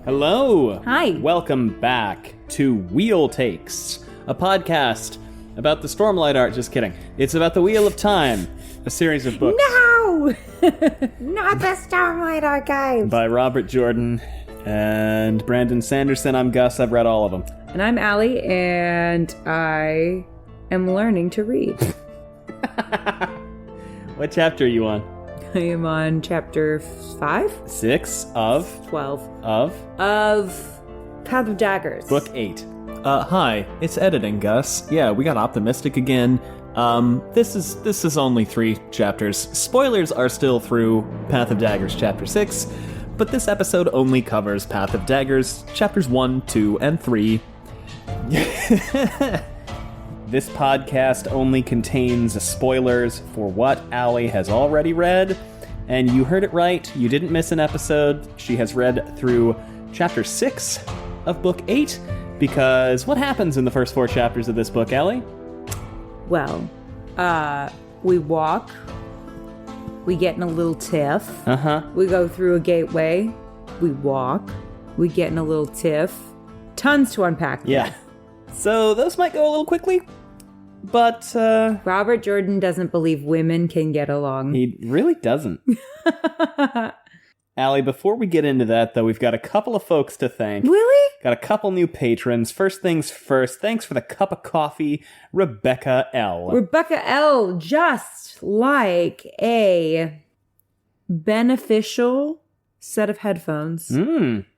Hello! Hi. Welcome back to Wheel Takes, a podcast about the Stormlight Art. Just kidding. It's about the Wheel of Time, a series of books. No! Not the Stormlight Archive! By Robert Jordan and Brandon Sanderson. I'm Gus. I've read all of them. And I'm Allie, and I am learning to read. What chapter are you on? I am on chapter 5? 6 of? 12. Of Path of Daggers. Book 8. Hi, it's editing, Gus. Yeah, we got optimistic again. This is only 3 chapters. Spoilers are still through Path of Daggers chapter 6, but this episode only covers Path of Daggers chapters 1, 2, and 3. This podcast only contains spoilers for what Allie has already read, and you heard it right, you didn't miss an episode. She has read through chapter 6 of book 8, because what happens in the first 4 chapters of this book, Allie? Well, we walk, we get in a little tiff, we go through a gateway, we walk, we get in a little tiff. Tons to unpack there. Yeah. So those might go a little quickly, but Robert Jordan doesn't believe women can get along. he really doesn't. Allie, before we get into that, though, we've got a couple of folks to thank. Really? Got a couple new patrons. First things first, thanks for the cup of coffee, Rebecca L. Rebecca L., just like a beneficial set of headphones.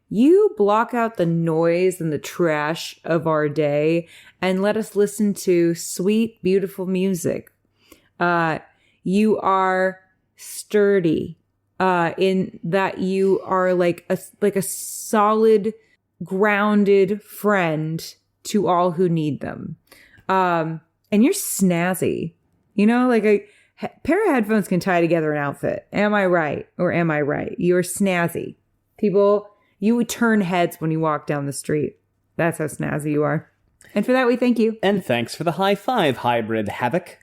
You block out the noise and the trash of our day and let us listen to sweet, beautiful music. You are sturdy in that you are like a solid, grounded friend to all who need them. And you're snazzy. You know, like a pair of headphones can tie together an outfit. Am I right? Or am I right? You're snazzy. People... You would turn heads when you walk down the street. That's how snazzy you are. And for that, we thank you. And thanks for the high five, Hybrid Havoc.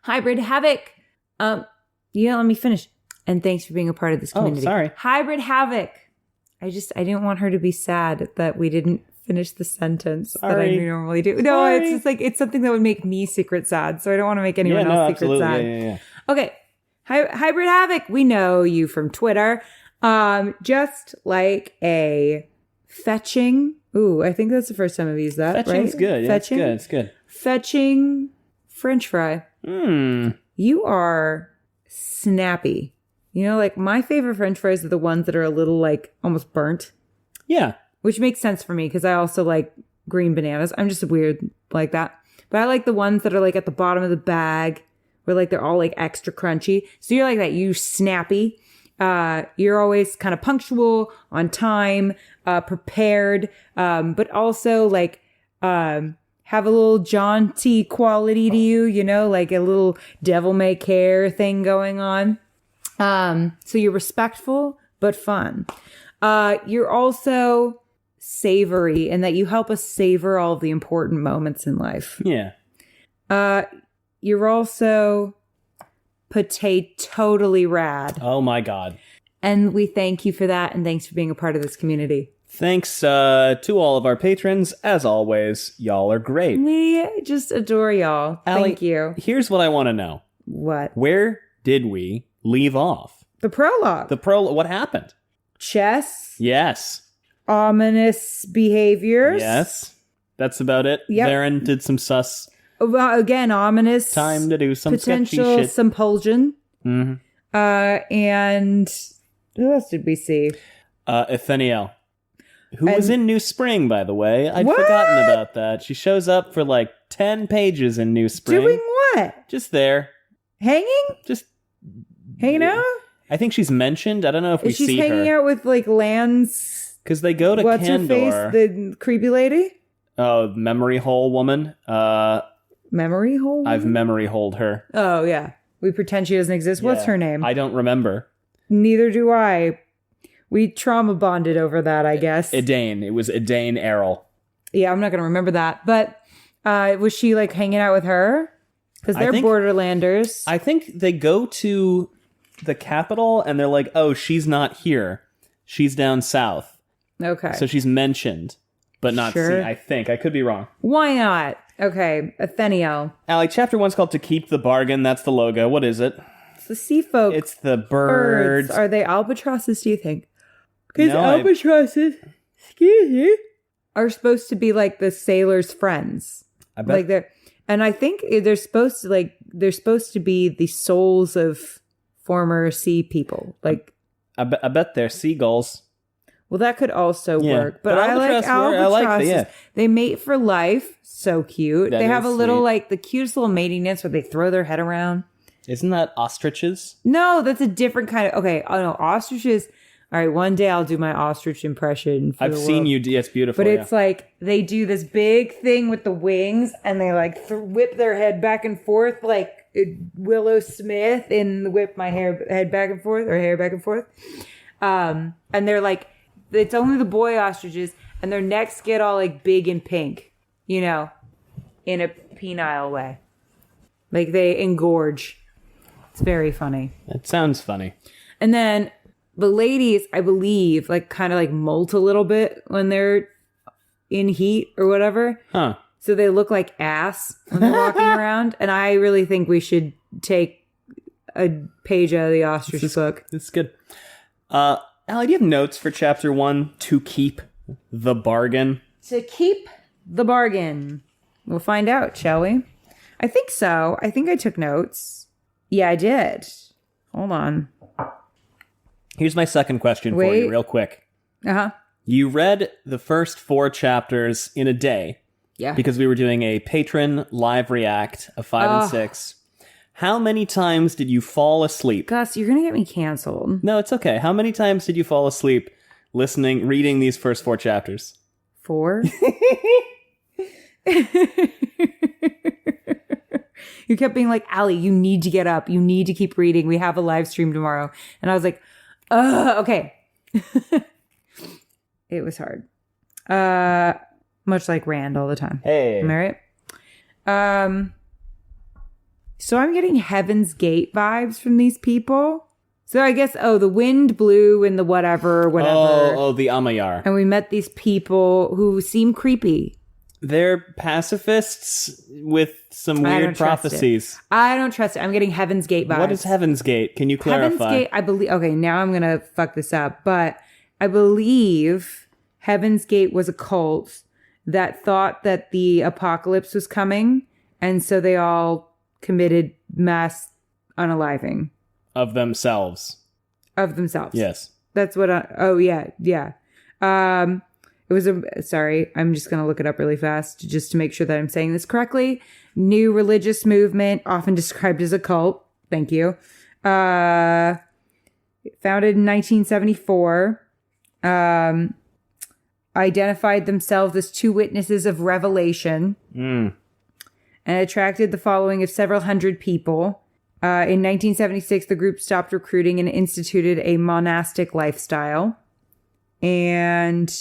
Hybrid Havoc. Let me finish. And thanks for being a part of this community. Oh, sorry. Hybrid Havoc. I didn't want her to be sad that we didn't finish the sentence that I normally do. No, Sorry. it's just like, it's something that would make me secret sad. So I don't want to make anyone else secret sad. Yeah. Okay. Hybrid Havoc. We know you from Twitter. Just like a fetching. Ooh, I think that's the first time I've used that. Fetching's right? good. Yeah, Fetching. It's good. Fetching French fry. You are snappy. You know, like my favorite French fries are the ones that are a little like almost burnt. Yeah. Which makes sense for me because I also like green bananas. I'm just weird like that. But I like the ones that are like at the bottom of the bag where like they're all like extra crunchy. So you're like that. You snappy. You're always kind of punctual, on time, prepared, but also like have a little jaunty quality to you, you know, like a little devil may care thing going on. So you're respectful, but fun. You're also savory in that you help us savor all the important moments in life. Yeah. You're also... totally rad. Oh my God. And we thank you for that, and thanks for being a part of this community. Thanks to all of our patrons. As always, y'all are great. We just adore y'all. Allie, Thank you. Here's what I want to know. What? Where did we leave off? The prologue. What happened? Chess. Yes. Ominous behaviors. Yes. That's about it. Yep. Varen did some sus. Well, again, ominous. Time to do some potential sketchy shit. sympulsion. Mm-hmm. And who else did we see? Ethaniel, who was in New Spring, by the way. I'd forgotten about that. She shows up for like 10 pages in New Spring. Doing what? Just there. Hanging? Just hanging out? I think she's mentioned. I don't know if we see her. She's hanging out with like Lance. Because they go to What's Kandor. her face? The creepy lady? Oh, memory hole woman. Memory hole? I've memory holed her. Oh, yeah. We pretend she doesn't exist. What's her name? I don't remember. Neither do I. We trauma bonded over that, I guess. Elayne. It was Elayne Errol. Yeah, I'm not going to remember that. But was she like hanging out with her? Because they're Borderlanders. I think they go to the capital and they're like, oh, she's not here. She's down south. Okay. So she's mentioned, but not Sure. seen, I think. I could be wrong. Why not? Okay, Atheniel. Allie, chapter 1's called To Keep the Bargain. That's the logo. What is it? It's the sea folk. It's the birds. Are they albatrosses, do you think? Because No, albatrosses, excuse me, are supposed to be like the sailors' friends. I bet. Like they're, and I think they're supposed to be the souls of former sea people. Like, I bet they're seagulls. well, that could also Yeah, work. But I like albatross albatrosses. I like yeah. They mate for life. So cute. That They have a is little, sweet. like, the cutest little mating dance where they throw their head around. Isn't that ostriches? No, that's a different kind of... Okay, oh no, ostriches... All right, one day I'll do my ostrich impression for I've the seen world. you. It's beautiful. But yeah. it's like, they do this big thing with the wings, and they, like, whip their head back and forth, like Willow Smith in Whip My Head Back and Forth, or Hair Back and Forth. And they're like... It's only the boy ostriches, and their necks get all, like, big and pink. You know, in a penile way. Like they engorge. It's very funny. It sounds funny. And then the ladies, I believe, like kind of like molt a little bit when they're in heat or whatever. Huh. So they look like ass when they're walking around. And I really think we should take a page out of the ostrich book. It's good. Allie, do you have notes for chapter 1? To Keep the Bargain? To keep the bargain. We'll find out, shall we? I think so. I think I took notes. Yeah, I did. Hold on. Here's my second question for you, real quick. Uh-huh. You read the first 4 chapters in a day. Yeah. Because we were doing a patron live react of 5 and 6. How many times did you fall asleep? Gus, you're going to get me canceled. No, it's okay. How many times did you fall asleep reading these first 4 chapters? 4? You kept being like, Allie, you need to get up. You need to keep reading. We have a live stream tomorrow. And I was like, okay. It was hard. Much like Rand all the time. Hey. Am I right? So I'm getting Heaven's Gate vibes from these people. So I guess, the wind blew and the whatever. Oh, the Amayar. And we met these people who seem creepy. They're pacifists with some weird prophecies. I don't trust it. I'm getting Heaven's Gate vibes. What is Heaven's Gate? Can you clarify? Heaven's Gate, I believe... Okay, now I'm going to fuck this up. But I believe Heaven's Gate was a cult that thought that the apocalypse was coming. And so they all committed mass unaliving. Of themselves. Of themselves. Yes. That's what yeah. It was sorry, I'm just going to look it up really fast just to make sure that I'm saying this correctly. New religious movement, often described as a cult. Thank you. Founded in 1974. Identified themselves as 2 witnesses of revelation. And attracted the following of several hundred people. In 1976, the group stopped recruiting and instituted a monastic lifestyle. And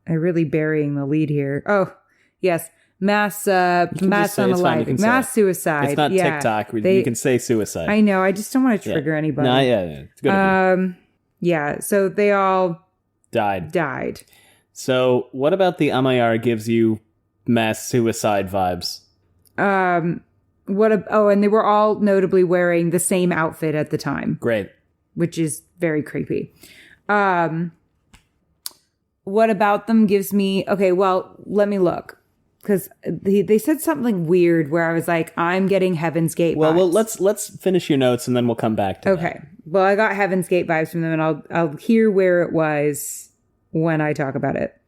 I'm really burying the lead here. Oh, yes. Mass unaliving. Mass suicide. It's not TikTok. You can say suicide. I know. I just don't want to trigger anybody. No, yeah. It's good. Yeah. So they all died. So what about the Amayar gives you mass suicide vibes? And they were all notably wearing the same outfit at the time. Great. Which is very creepy. What about them gives me... Okay, well, let me look. Because they said something weird where I was like, I'm getting Heaven's Gate vibes. Well, let's finish your notes and then we'll come back to Okay. Well, I got Heaven's Gate vibes from them, and I'll hear where it was when I talk about it.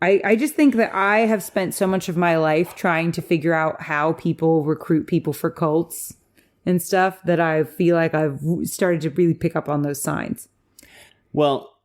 I just think that I have spent so much of my life trying to figure out how people recruit people for cults and stuff that I feel like I've started to really pick up on those signs. Well,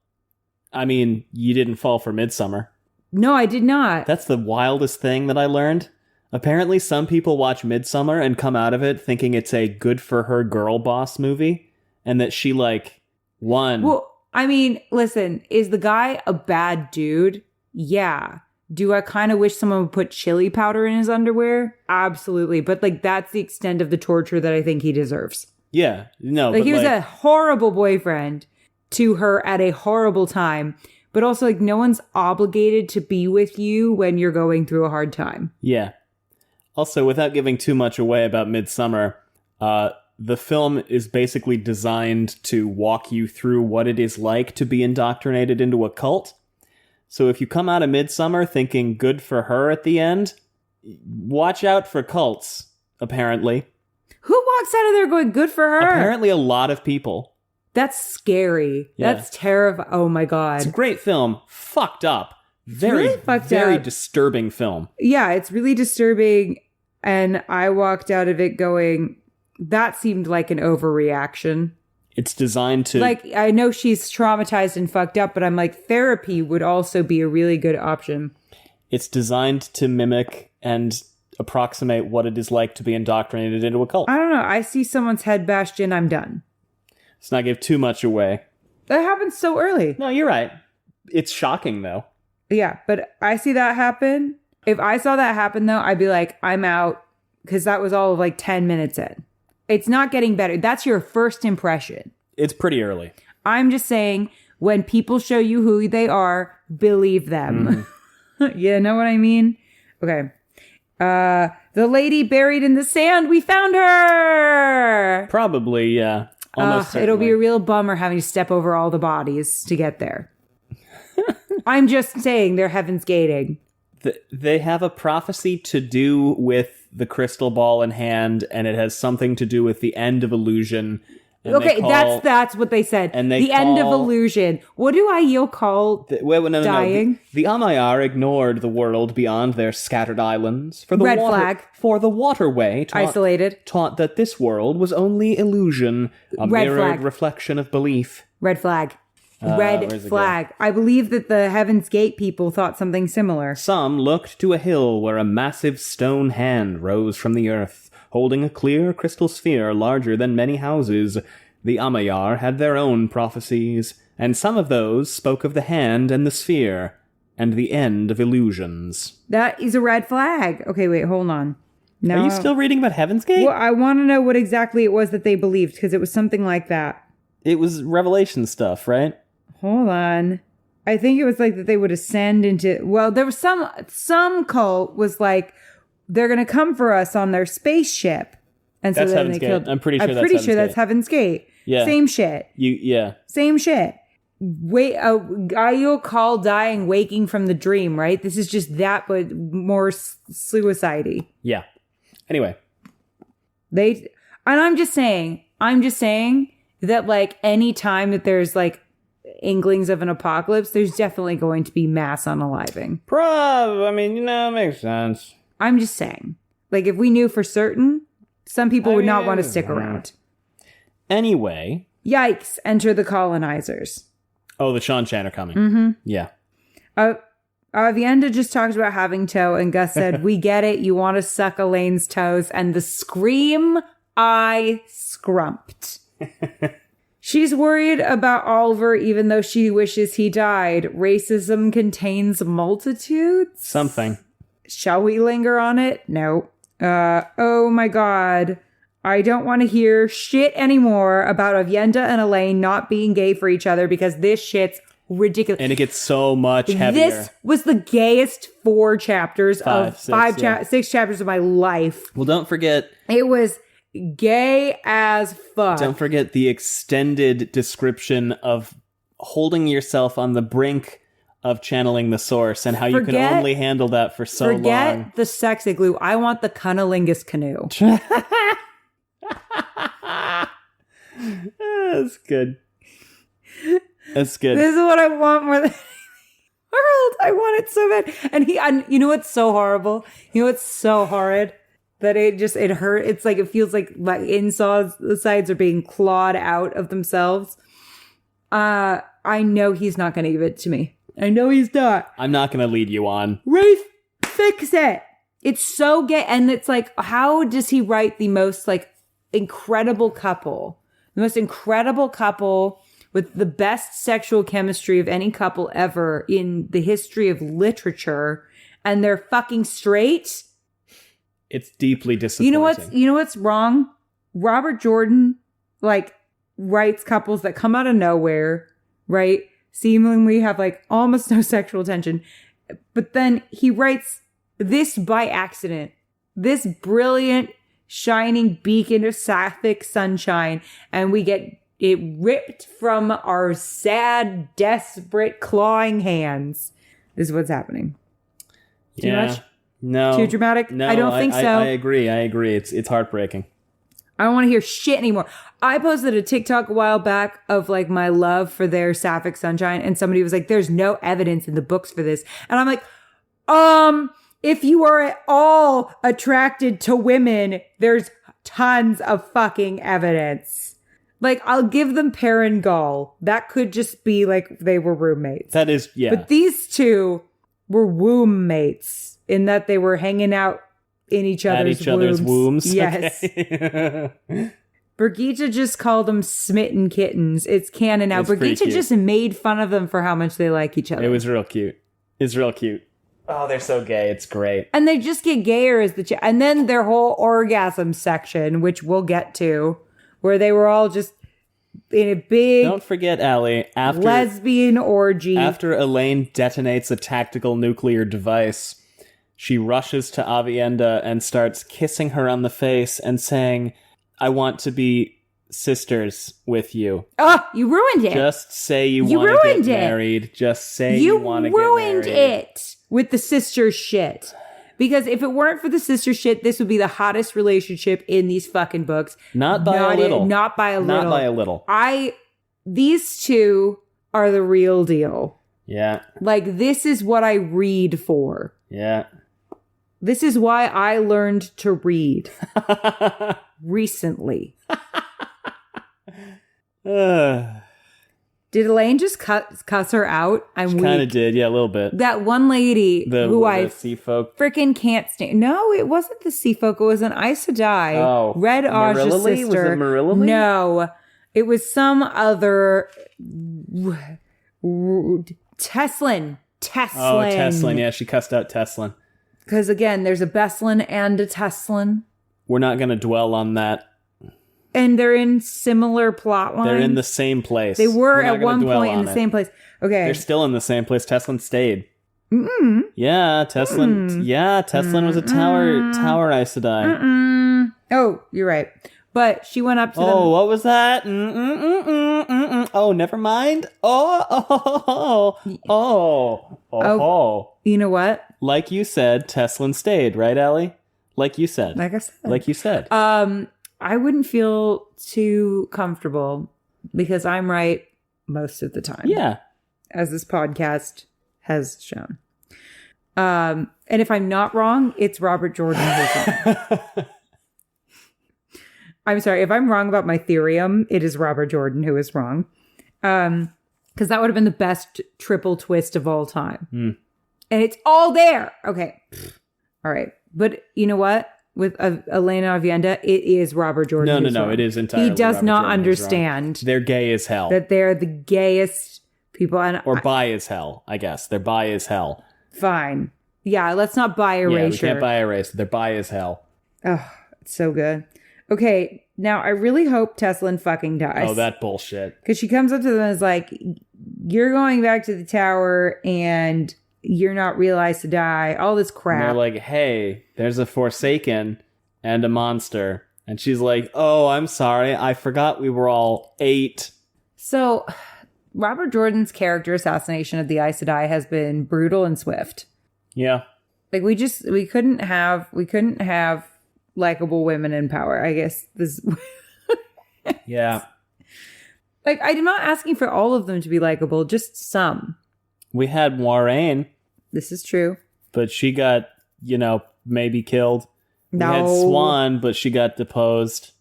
I mean, you didn't fall for Midsummer. No, I did not. That's the wildest thing that I learned. Apparently, some people watch Midsummer and come out of it thinking it's a good-for-her girl boss movie, and that she, won. Well, I mean, listen, is the guy a bad dude? Yeah. Do I kind of wish someone would put chili powder in his underwear? Absolutely. But, that's the extent of the torture that I think he deserves. Yeah. No, he was a horrible boyfriend to her at a horrible time. but also like no one's obligated to be with you when you're going through a hard time. Yeah. Also, without giving too much away about Midsummer, the film is basically designed to walk you through what it is like to be indoctrinated into a cult. So if you come out of Midsummer thinking good for her at the end, watch out for cults, apparently. Who walks out of there going good for her? Apparently a lot of people. That's scary. Yeah. That's terrifying. Oh my God. It's a great film. Fucked up. Very disturbing film. Yeah, it's really disturbing. And I walked out of it going, that seemed like an overreaction. It's designed to... Like, I know she's traumatized and fucked up, but I'm like, therapy would also be a really good option. It's designed to mimic and approximate what it is like to be indoctrinated into a cult. I don't know. I see someone's head bashed in, I'm done. Let's not give too much away. That happens so early. No, you're right. It's shocking, though. Yeah, but I see that happen. If I saw that happen, though, I'd be like, I'm out, because that was all of like 10 minutes in. It's not getting better. That's your first impression. It's pretty early. I'm just saying, when people show you who they are, believe them. Mm-hmm. You know what I mean? Okay. The lady buried in the sand, we found her! Probably, yeah. Almost certainly. It'll be a real bummer having to step over all the bodies to get there. I'm just saying, they're Heaven's Gating. They have a prophecy to do with the crystal ball in hand, and it has something to do with the end of illusion. Okay, that's what they said. And the end of illusion. What do I call dying? The Amayar ignored the world beyond their scattered islands. For the Red flag. For the waterway taught that this world was only illusion, a mirrored reflection of belief. Red flag. Red flag. I believe that the Heaven's Gate people thought something similar. Some looked to a hill where a massive stone hand rose from the earth, holding a clear crystal sphere larger than many houses. The Amayar had their own prophecies, and some of those spoke of the hand and the sphere, and the end of illusions. That is a red flag. Okay, wait, hold on. Now, are you still reading about Heaven's Gate? Well, I want to know what exactly it was that they believed, because it was something like that. It was Revelation stuff, right? Hold on. I think it was like that they would ascend into... Well, there was some cult was like, they're going to come for us on their spaceship. And so that's then Heaven's they Gate. killed... I'm pretty sure that's Heaven's Gate. Yeah. Same shit. Yeah. Same shit. Wait, a guy you'll call dying, waking from the dream, right? This is just that, but more suicide-y. Yeah. Anyway. And I'm just saying that like any time that there's like inklings of an apocalypse, there's definitely going to be mass unaliving. I mean, it makes sense. I'm just saying. Like, if we knew for certain, some people would not want to stick around. Anyway. Yikes, enter the colonizers. Oh, the Ch1-3 are coming. Mm-hmm. Yeah. Aviendha just talked about having toe, and Gus said, we get it, you want to suck Elayne's toes, and the scream I scrumped. She's worried about Oliver even though she wishes he died. Racism contains multitudes? Something. Shall we linger on it? No. Oh my God. I don't want to hear shit anymore about Aviendha and Elayne not being gay for each other because this shit's ridiculous. And it gets so much heavier. This was the gayest 6 chapters of my life. Well, don't forget. It was gay as fuck. Don't forget the extended description of holding yourself on the brink of channeling the source and how you can only handle that for so long. Forget the sex igloo. I want the cunnilingus canoe. That's good. That's good. This is what I want more than world. I want it so bad. And you know what's so horrible? You know what's so horrid? That it hurt. It's like, it feels like insides are being clawed out of themselves. I know he's not going to give it to me. I know he's not. I'm not going to lead you on. Rafe, fix it. It's so gay. And it's like, how does he write the most like incredible couple? The most incredible couple with the best sexual chemistry of any couple ever in the history of literature. And they're fucking straight. It's deeply disappointing. You know what's wrong? Robert Jordan, like, writes couples that come out of nowhere, right? seemingly have like almost no sexual tension. But then he writes this by accident, this brilliant, shining beacon of sapphic sunshine, and we get it ripped from our sad, desperate, clawing hands. This is what's happening. Too much? No. Too dramatic? No, I don't think so. I agree. It's heartbreaking. I don't want to hear shit anymore. I posted a TikTok a while back of like my love for their sapphic sunshine, and somebody was like, there's no evidence in the books for this. And I'm like, if you are at all attracted to women, there's tons of fucking evidence. Like, I'll give them Perrin Gall. That could just be like they were roommates. That is, yeah. But these two were womb mates in that they were hanging out in each other's wombs. Yes. Okay. Brigitte just called them smitten kittens. It's canon now. Brigitte just made fun of them for how much they like each other. It was real cute. It's real cute. Oh, they're so gay. It's great. And they just get gayer as and then their whole orgasm section, which we'll get to, where they were all just in a big... Don't forget, Allie, after... lesbian orgy. After Elayne detonates a tactical nuclear device, she rushes to Aviendha and starts kissing her on the face and saying, I want to be sisters with you. Oh, you ruined it. Just say you want to get married. Just say you want to get married. You ruined it with the sister shit. Because if it weren't for the sister shit, this would be the hottest relationship in these fucking books. Not by a little. Not by a little. Not by a little. These two are the real deal. Yeah. Like, this is what I read for. Yeah. This is why I learned to read. Recently. Did Elayne just cuss her out? She kind of did, yeah, a little bit. That one lady who I sea folk freaking can't stand. No, it wasn't the sea folk. It was an Aes Sedai. Oh, Red Aj's sister. Was it Marilla? No, it was some other Teslin. Oh, Teslin. Yeah, she cussed out Teslin. Because again, there's a Beslin and a Teslin. We're not going to dwell on that. And they're in similar plot lines. They're in the same place. They were at one point in the same place. Okay. They're still in the same place. Teslin stayed. Mm-mm. Yeah, Teslin. Mm-mm. Yeah, Teslin was a tower Aes Sedai. Mm-mm. Oh, you're right. But she went up to them. Oh, what was that? Oh, never mind. Oh. You know what? Like you said, Teslin stayed, right, Allie? Like you said. Like you said. I wouldn't feel too comfortable because I'm right most of the time. Yeah. As this podcast has shown. And if I'm not wrong, it's Robert Jordan who's wrong. I'm sorry. If I'm wrong about my theorem, it is Robert Jordan who is wrong. Because that would have been the best triple twist of all time. Mm. And it's all there. Okay. All right. But you know what? With Elayne and Aviendha, it is Robert Jordan. No. It is entirely He does Robert not Jordan understand. They're gay as hell. That they're the gayest people. Or bi as hell, I guess. They're bi as hell. Fine. Yeah, let's not buy erasure. Yeah, we can't buy erasure. They're bi as hell. Oh, it's so good. Okay, now I really hope Teslin fucking dies. Oh, that bullshit. Because she comes up to them and is like, you're going back to the tower and you're not realized to die. All this crap. And they're like, hey, there's a Forsaken and a monster. And she's like, oh, I'm sorry. I forgot we were all 8. So, Robert Jordan's character assassination of the Aes Sedai has been brutal and swift. Yeah. Like, we couldn't have likable women in power. I guess this. Yeah. Like, I'm not asking for all of them to be likable, just some. We had Moiraine. This is true. But she got, maybe killed. No. We had Swan, but she got deposed.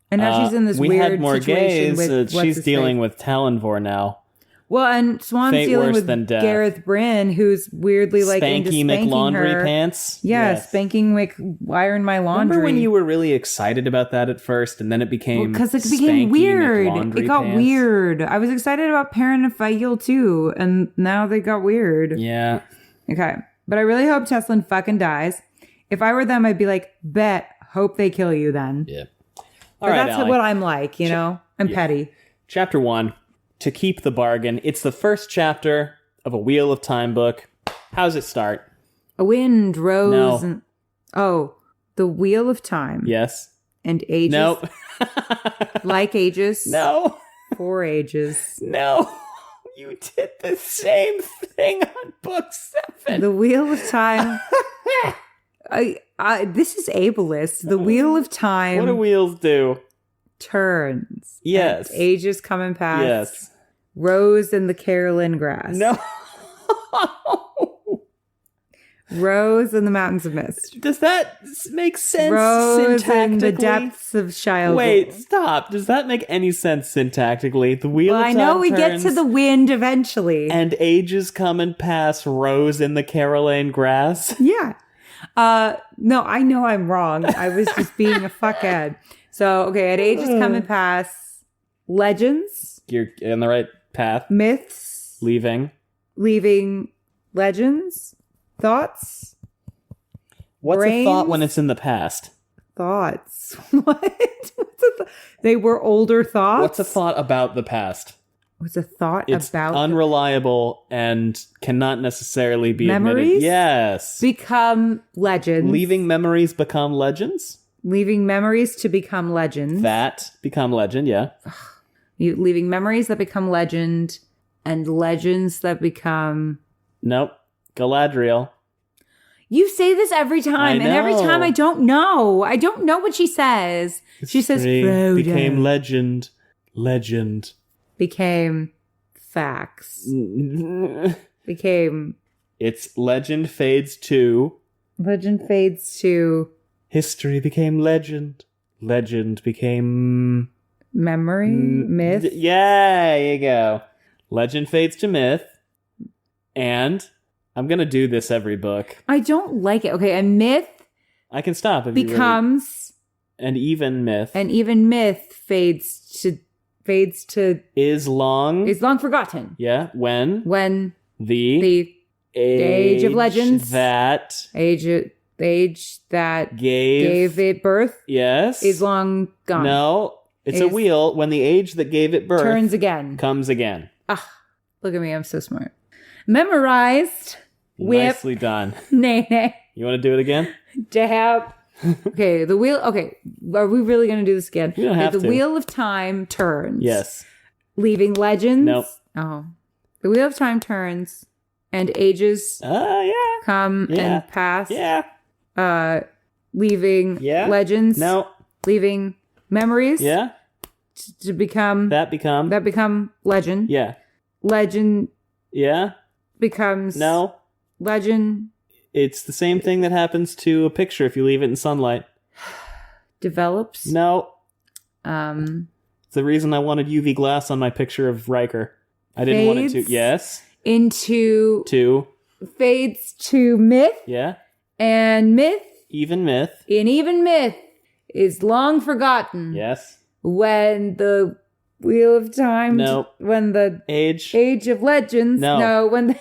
And now she's in this weird situation. We had Morghese. with She's dealing with Talonvor now. Well, and Swan's dealing with Gareth Bryn, who's weirdly like into spanking McLaundry her. Pants. Yeah, yes. Spanking iron my laundry. Remember when you were really excited about that at first, and then it became because it became weird. It got weird. I was excited about Perrin and Fael too, and now they got weird. Yeah. Okay, but I really hope Teslin fucking dies. If I were them, I'd be like, hope they kill you then. Yeah. But that's what I'm like, I'm petty. Chapter 1. to keep the bargain. It's the first chapter of a Wheel of Time book. How's it start? A wind rose. No. And, the Wheel of Time. Yes. And ages. Nope. Like ages. No. For ages. No. You did the same thing on book 7. The Wheel of Time. This is ableist. The Wheel of Time. What do wheels do? Turns. Yes. And ages come and pass. Yes. Rose in the Carolyn grass. No. Rose in the mountains of mist. Does that make sense Rose in the syntactically? depths of Shile. Wait, stop. Does that make any sense syntactically? The wheel of I time know we get turns, to the wind eventually. and ages come and pass, rose in the Caroline grass. Yeah. No, I know I'm wrong. I was just being a fuckhead. So, okay, at ages come and pass, legends, You're in the right path. myths, Leaving. legends, thoughts, What's brains? a thought when it's in the past? thoughts. What? They were older thoughts? What's a thought about the past? What's a thought It's about unreliable and cannot necessarily be admitted. Memories? Yes. become legends? Leaving memories become legends? Leaving memories to become legends. That become legend, yeah. Leaving memories that become legend and legends that become... Nope. Galadriel. You say this every time, I and every know. time I don't know. I don't know what she says. She says History Frodo became legend. Legend. became facts. Became It's legend fades to legend fades to history became legend. Legend became memory, myth. Yeah, there you go. Legend fades to myth. And I'm going to do this every book. I don't like it. Okay, a myth I can stop if you really... becomes An even myth and even myth fades to is long. is long forgotten. Yeah, when The age of legends that age that gave it birth yes is long gone. No, it's a Is- wheel. When the age that gave it birth Turns again. comes again. Look at me, I'm so smart. Memorized. Whip. Nicely done. Nay, nay. You want to do it again? Dab. Okay, the wheel. Okay, are we really going to do this again? You don't have the to. Wheel of Time turns. Yes. Leaving legends. Nope. Oh. The Wheel of Time turns and ages Yeah. come Yeah. and pass. Yeah. Leaving Yeah. legends. No. Leaving memories. Yeah. To become That become. legend. Yeah. Legend Yeah. becomes No. legend It's the same thing that happens to a picture if you leave it in sunlight. develops. No. It's the reason I wanted UV glass on my picture of Riker. I didn't want it to. Fades. Yes. Into To. fades to myth, Yeah. and myth, Even myth. and even myth is long forgotten. Yes. When the Wheel of Time, No. when the Age. Age of Legends, No. when the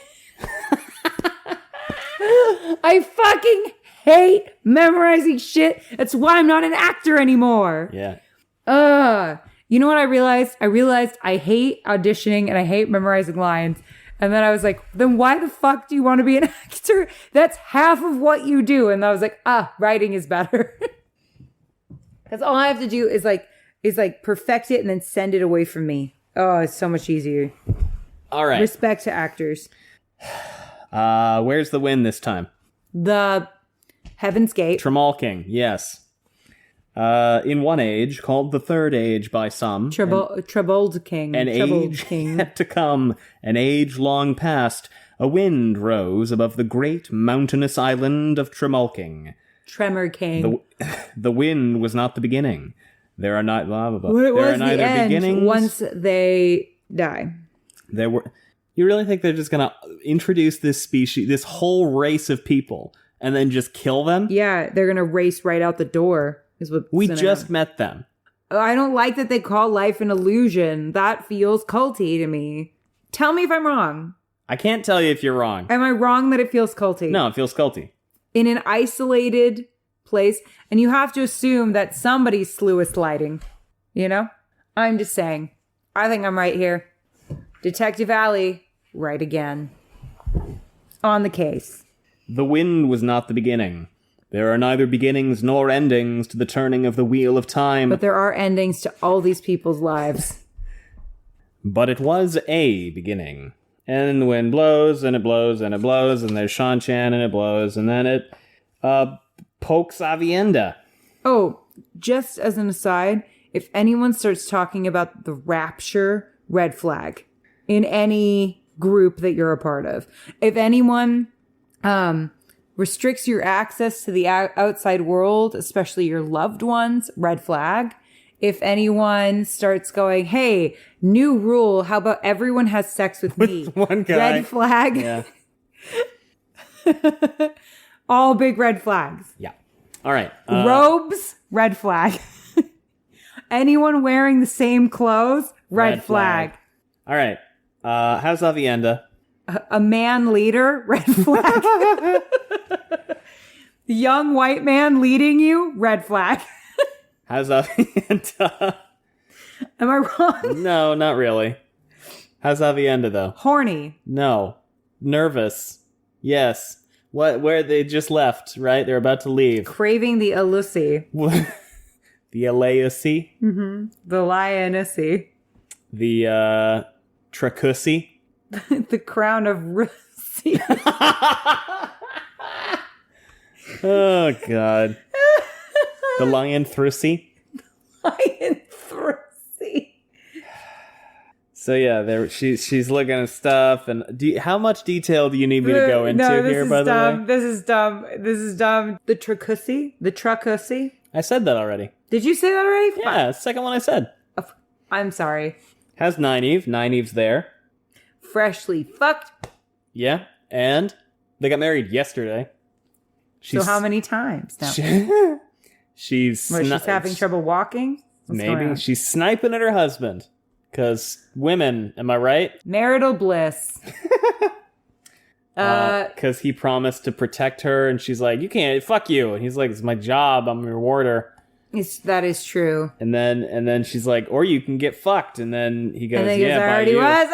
I fucking hate memorizing shit. That's why I'm not an actor anymore. Yeah. You know what I realized? I realized I hate auditioning and I hate memorizing lines. And then I was like, then why the fuck do you want to be an actor? That's half of what you do. And I was like, writing is better. Because all I have to do is perfect it and then send it away from me. Oh, it's so much easier. All right. Respect to actors. Where's the win this time? The Heaven's Gate. Tremalking. Yes. In one age, called the Third Age by some. Troubled King. An Troubled age King. yet to come, an age long past, a wind rose above the great mountainous island of Tremalking. Tremor King. The wind was not the beginning. There are not blah, blah, blah. Well, it There was are neither the end beginnings. once they die. There were. You really think they're just gonna introduce this species, this whole race of people, and then just kill them? Yeah, they're gonna race right out the door. Is what We just met them. I don't like that they call life an illusion. That feels culty to me. Tell me if I'm wrong. I can't tell you if you're wrong. Am I wrong that it feels culty? No, it feels culty. In an isolated place, and you have to assume that somebody's sluice sliding. You know? I'm just saying. I think I'm right here. Detective Alley, right again. On the case. The wind was not the beginning. There are neither beginnings nor endings to the turning of the wheel of time. But there are endings to all these people's lives. But it was a beginning. And the wind blows, and it blows, and it blows, and there's Shan-Chan, and it blows, and then it pokes Aviendha. Oh, just as an aside, if anyone starts talking about the rapture, red flag. In any group that you're a part of. If anyone restricts your access to the outside world, especially your loved ones, red flag. If anyone starts going, hey, new rule, how about everyone has sex with me? One guy. Red flag. Yeah. All big red flags. Yeah. All right. Robes, red flag. Anyone wearing the same clothes, red flag. All right. How's Aviendha? A man leader, red flag. The young white man leading you, red flag. How's Aviendha? Am I wrong? No, not really. How's Aviendha, though? Horny. No. Nervous. Yes. Where they just left, right? They're about to leave. Craving the Elusi. The Elayacy. Mm-hmm. The Lionacy. The Tracussy. The crown of Russie. Oh, God. The Lion Thrusy. Lion Thrusy. So yeah, she's looking at stuff, and how much detail do you need me to go into here? By the way, this is dumb. The Tracussy. I said that already. Did you say that already? Yeah, second one I said. I'm sorry. How's Nynaeve? Nynaeve's there. Freshly fucked. Yeah, and they got married yesterday. So how many times now? She's having trouble walking? Maybe she's sniping at her husband. Because women, am I right? Marital bliss. Because he promised to protect her, and she's like, "You can't, fuck you." And he's like, "It's my job. I'm a rewarder." That is true. And then she's like, "Or you can get fucked." And then he goes, "Yeah, I already was."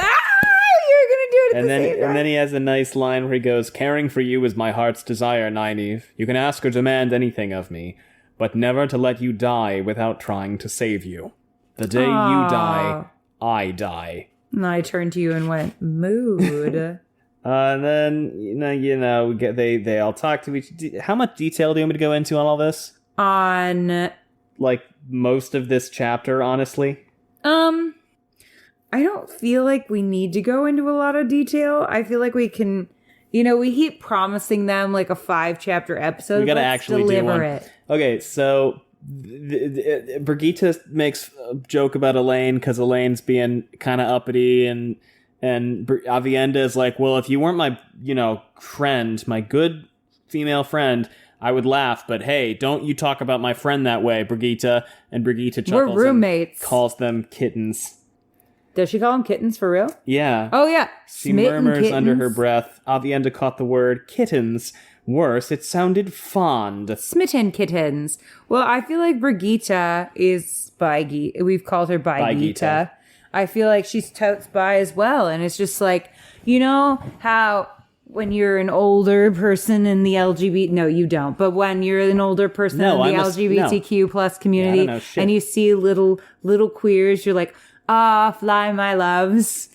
You're gonna do it. And then he has a nice line where he goes, "Caring for you is my heart's desire, Nynaeve. You can ask or demand anything of me, but never to let you die without trying to save you. The day you die, I die." And I turned to you and went, mood. And then we get they all talk to each. How much detail do you want me to go into on all this? On like most of this chapter, honestly. I don't feel like we need to go into a lot of detail. I feel like we can. We keep promising them like a 5-chapter episode. We gotta actually deliver do one. it. Okay, so Brigitte makes a joke about Elayne because Elaine's being kind of uppity, and Aviendha is like, "Well, if you weren't my, friend, my good female friend, I would laugh. But hey, don't you talk about my friend that way, Brigitte." And Brigitte chuckles. We're roommates. And calls them kittens. Does she call them kittens for real? Yeah. Oh yeah. She murmurs under her breath. Aviendha caught the word kittens. Worse, it sounded fond. Smitten kittens. Well, I feel like Brigitte is bi. We've called her Brigitte. I feel like she's totes bi as well. And it's just like, how when you're an older person in the LGBT... No, you don't. But when you're an older person in the LGBTQ plus community and you see little queers, you're like, fly, my loves.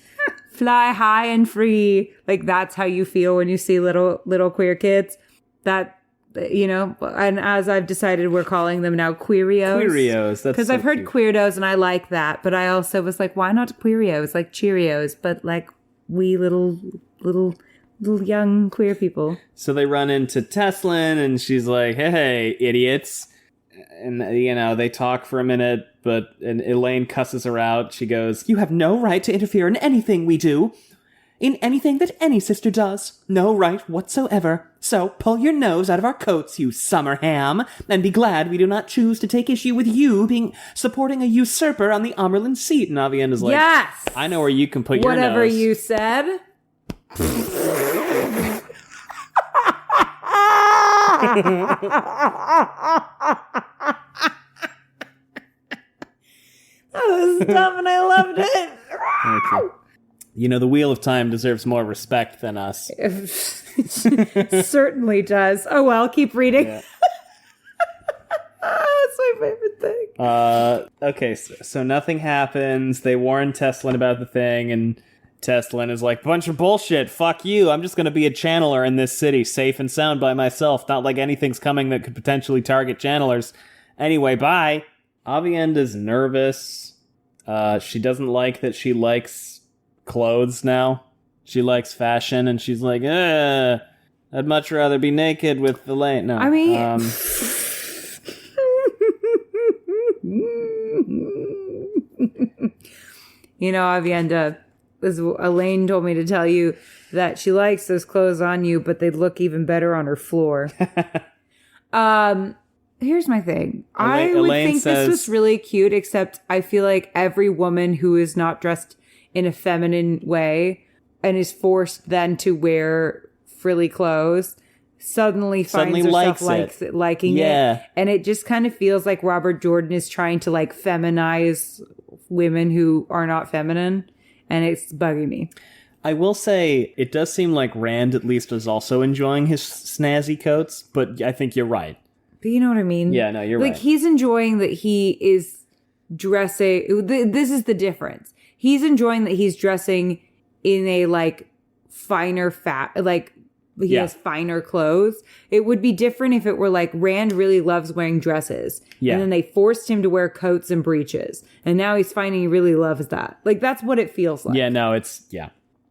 Fly high and free. Like, that's how you feel when you see little queer kids. That, and as I've decided, we're calling them now queerios. Queerios, that's because I've heard cute. queerdos and I like that, but I also was like, why not queerios? Like Cheerios, but like wee little young queer people. So they run into Teslin, and she's like, "Hey, idiots!" And they talk for a minute, and Elayne cusses her out. She goes, "You have no right to interfere in anything we do. In anything that any sister does. No right whatsoever. So pull your nose out of our coats, you summer ham, and be glad we do not choose to take issue with you supporting a usurper on the Amerlin seat." And Aviendha's like, "Yes! I know where you can put your nose." Whatever you said. That was dumb and I loved it. You know, the Wheel of Time deserves more respect than us. Certainly does. Oh, well, keep reading. Yeah. That's my favorite thing. Okay, so nothing happens. They warn Teslin about the thing, and Teslin is like, bunch of bullshit, fuck you, I'm just gonna be a channeler in this city, safe and sound by myself, not like anything's coming that could potentially target channelers. Anyway, bye. Aviendha's nervous. She doesn't like that she likes clothes now. She likes fashion, and she's like, I'd much rather be naked with Elayne. No, I mean... You know, Aviendha, Elayne told me to tell you that she likes those clothes on you, but they'd look even better on her floor. Here's my thing. I would think this was really cute, except I feel like every woman who is not dressed in a feminine way and is forced then to wear frilly clothes suddenly finds herself liking it. And it just kind of feels like Robert Jordan is trying to like feminize women who are not feminine, and it's bugging me. I will say it does seem like Rand at least is also enjoying his snazzy coats, but I think you're right. But you know what I mean? Yeah, no, you're right. Like, he's enjoying that he is dressing. This is the difference. He's enjoying that he's dressing in a like finer he has finer clothes. It would be different if it were like Rand really loves wearing dresses. Yeah. And then they forced him to wear coats and breeches. And now he's finding he really loves that. Like, that's what it feels like. Yeah, no,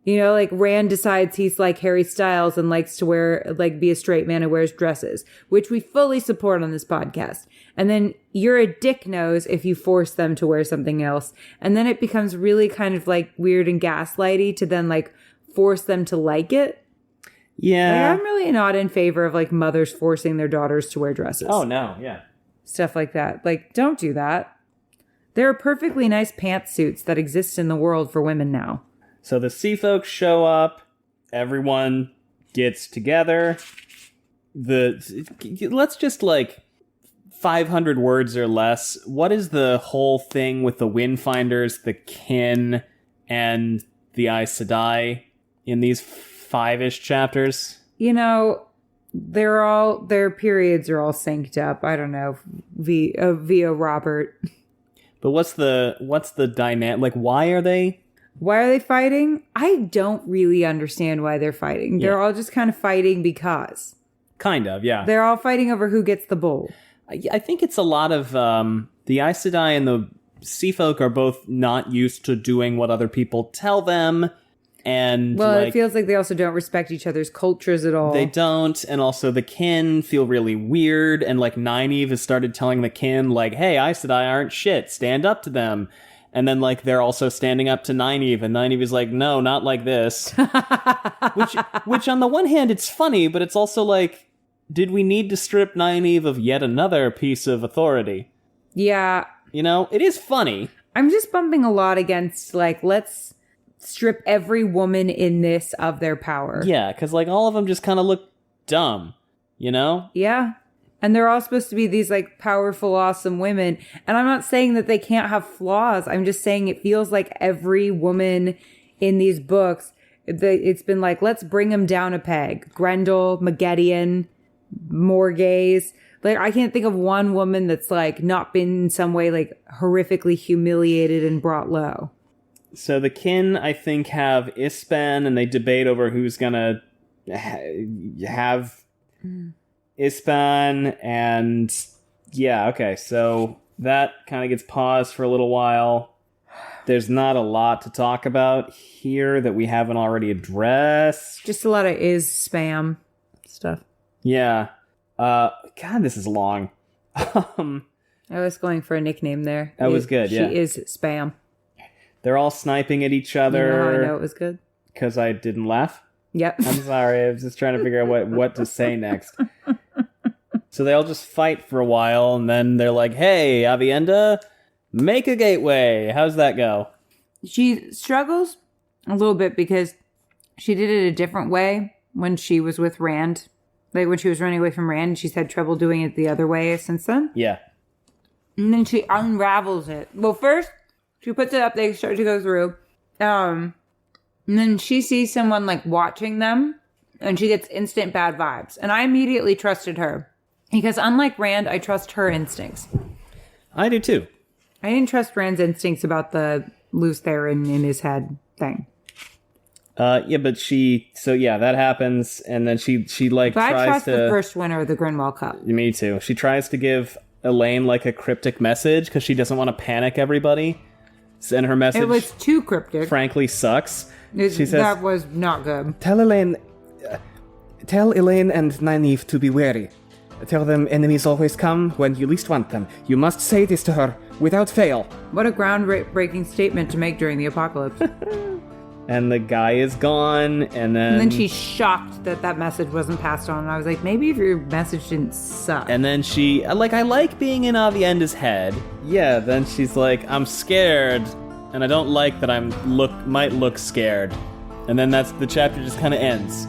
You know, like Rand decides he's like Harry Styles and likes to wear, like, be a straight man who wears dresses, which we fully support on this podcast. And then you're a dick nose if you force them to wear something else. And then it becomes really kind of like weird and gaslighty to then like force them to like it. Yeah. Like, I'm really not in favor of like mothers forcing their daughters to wear dresses. Oh, no. Yeah. Stuff like that. Like, don't do that. There are perfectly nice pantsuits that exist in the world for women now. So the sea folks show up. Everyone gets together. Let's just like 500 words or less. What is the whole thing with the Windfinders, the Kin, and the Aes Sedai in these 5-ish chapters? You know, their periods are all synced up. I don't know, via Robert. But what's the dynamic? Like, why are they fighting? I don't really understand why they're fighting. They're all just kind of fighting because. Kind of, yeah. They're all fighting over who gets the bowl. I think it's a lot of the Aes Sedai and the Sea Folk are both not used to doing what other people tell them. And it feels like they also don't respect each other's cultures at all. They don't, and also the Kin feel really weird, and like Nynaeve has started telling the Kin, like, hey, Aes Sedai aren't shit, stand up to them. And then like they're also standing up to Nynaeve, and Nynaeve is like, no, not like this. which on the one hand, it's funny, but it's also like, did we need to strip Nynaeve of yet another piece of authority? Yeah. You know, it is funny. I'm just bumping a lot against, like, let's strip every woman in this of their power. Yeah, because like all of them just kind of look dumb, you know? Yeah. And they're all supposed to be these like powerful, awesome women. And I'm not saying that they can't have flaws. I'm just saying it feels like every woman in these books, it's been like, let's bring them down a peg. Grendel, Maggedion, Morgaze. Like, I can't think of one woman that's like not been in some way like horrifically humiliated and brought low. So the Kin, I think, have Ispan, and they debate over who's gonna have Ispan, and yeah, okay, so that kind of gets paused for a little while. There's not a lot to talk about here that we haven't already addressed. Just a lot of spam stuff. Yeah. God, this is long. I was going for a nickname there. That was good, yeah. She is spam. They're all sniping at each other. You know how I know it was good? Because I didn't laugh? Yep. I'm sorry. I was just trying to figure out what to say next. So they all just fight for a while, and then they're like, hey, Aviendha, make a gateway. How's that go? She struggles a little bit because she did it a different way when she was with Rand. Like when she was running away from Rand, she's had trouble doing it the other way since then. Yeah. And then she unravels it. Well, first, she puts it up, they start to go through. And And then she sees someone like watching them and she gets instant bad vibes. And I immediately trusted her because unlike Rand, I trust her instincts. I do too. I didn't trust Rand's instincts about the loose theron in his head thing. But that happens, and then she like but tries I trust to... the first winner of the Grinwell Cup. Me too. She tries to give Elayne like a cryptic message because she doesn't want to panic everybody. And her message... It was too cryptic. Frankly, sucks. She says, that was not good. Tell Elayne and Nynaeve to be wary. Tell them enemies always come when you least want them. You must say this to her without fail. What a groundbreaking statement to make during the apocalypse. And the guy is gone, and then she's shocked that message wasn't passed on. And I was like, maybe if your message didn't suck. And then she, I like being in Aviendha's head. Yeah, then she's like, I'm scared, and I don't like that might look scared. And then the chapter just kind of ends.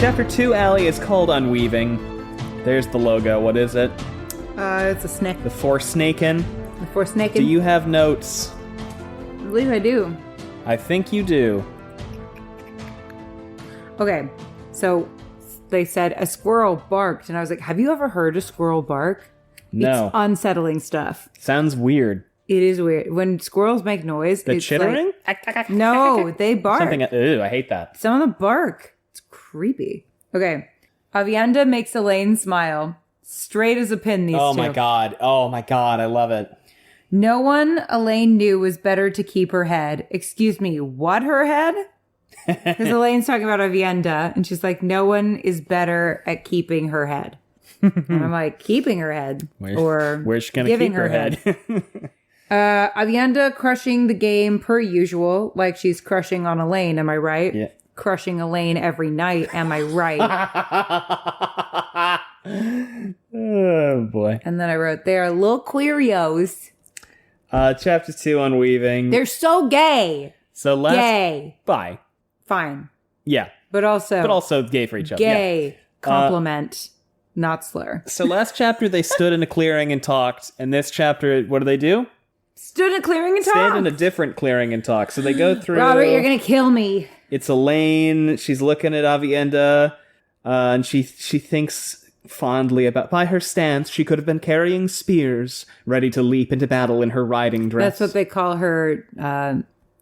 Chapter 2, Allie, is called Unweaving. There's the logo. What is it? It's a snake. The Forsnaken. The Forsnaken. Do you have notes? I believe I do. I think you do. Okay, so they said a squirrel barked, and I was like, have you ever heard a squirrel bark? No. It's unsettling stuff. Sounds weird. It is weird. When squirrels make noise, The it's chittering? like... No, they bark. Ew, I hate that. Some of them bark. It's creepy. Okay. Aviendha makes Elayne smile. Straight as a pin, these two. Oh my god, I love it. No one Elayne knew was better to keep her head. Excuse me, what, her head? Because Elaine's talking about Aviendha, and she's like, no one is better at keeping her head. And I'm like, keeping her head? Where's she gonna giving keep her head? Aviendha crushing the game per usual, like she's crushing on Elayne, am I right? Yeah. Crushing Elayne every night, am I right? Oh boy. And then I wrote, they are little queerios. Chapter 2, Unweaving. They're so gay. So Gay. Bye. Fine. Yeah. But also gay for each other. gay. Yeah. Compliment, not slur. So last chapter they stood in a clearing and talked, and this chapter, what do? Stood in a clearing and talked. Stand in a different clearing and talk. So they go through... Robert, you're going to kill me. It's Elayne. She's looking at Aviendha, and she thinks fondly about... By her stance, she could have been carrying spears, ready to leap into battle in her riding dress. That's what they call her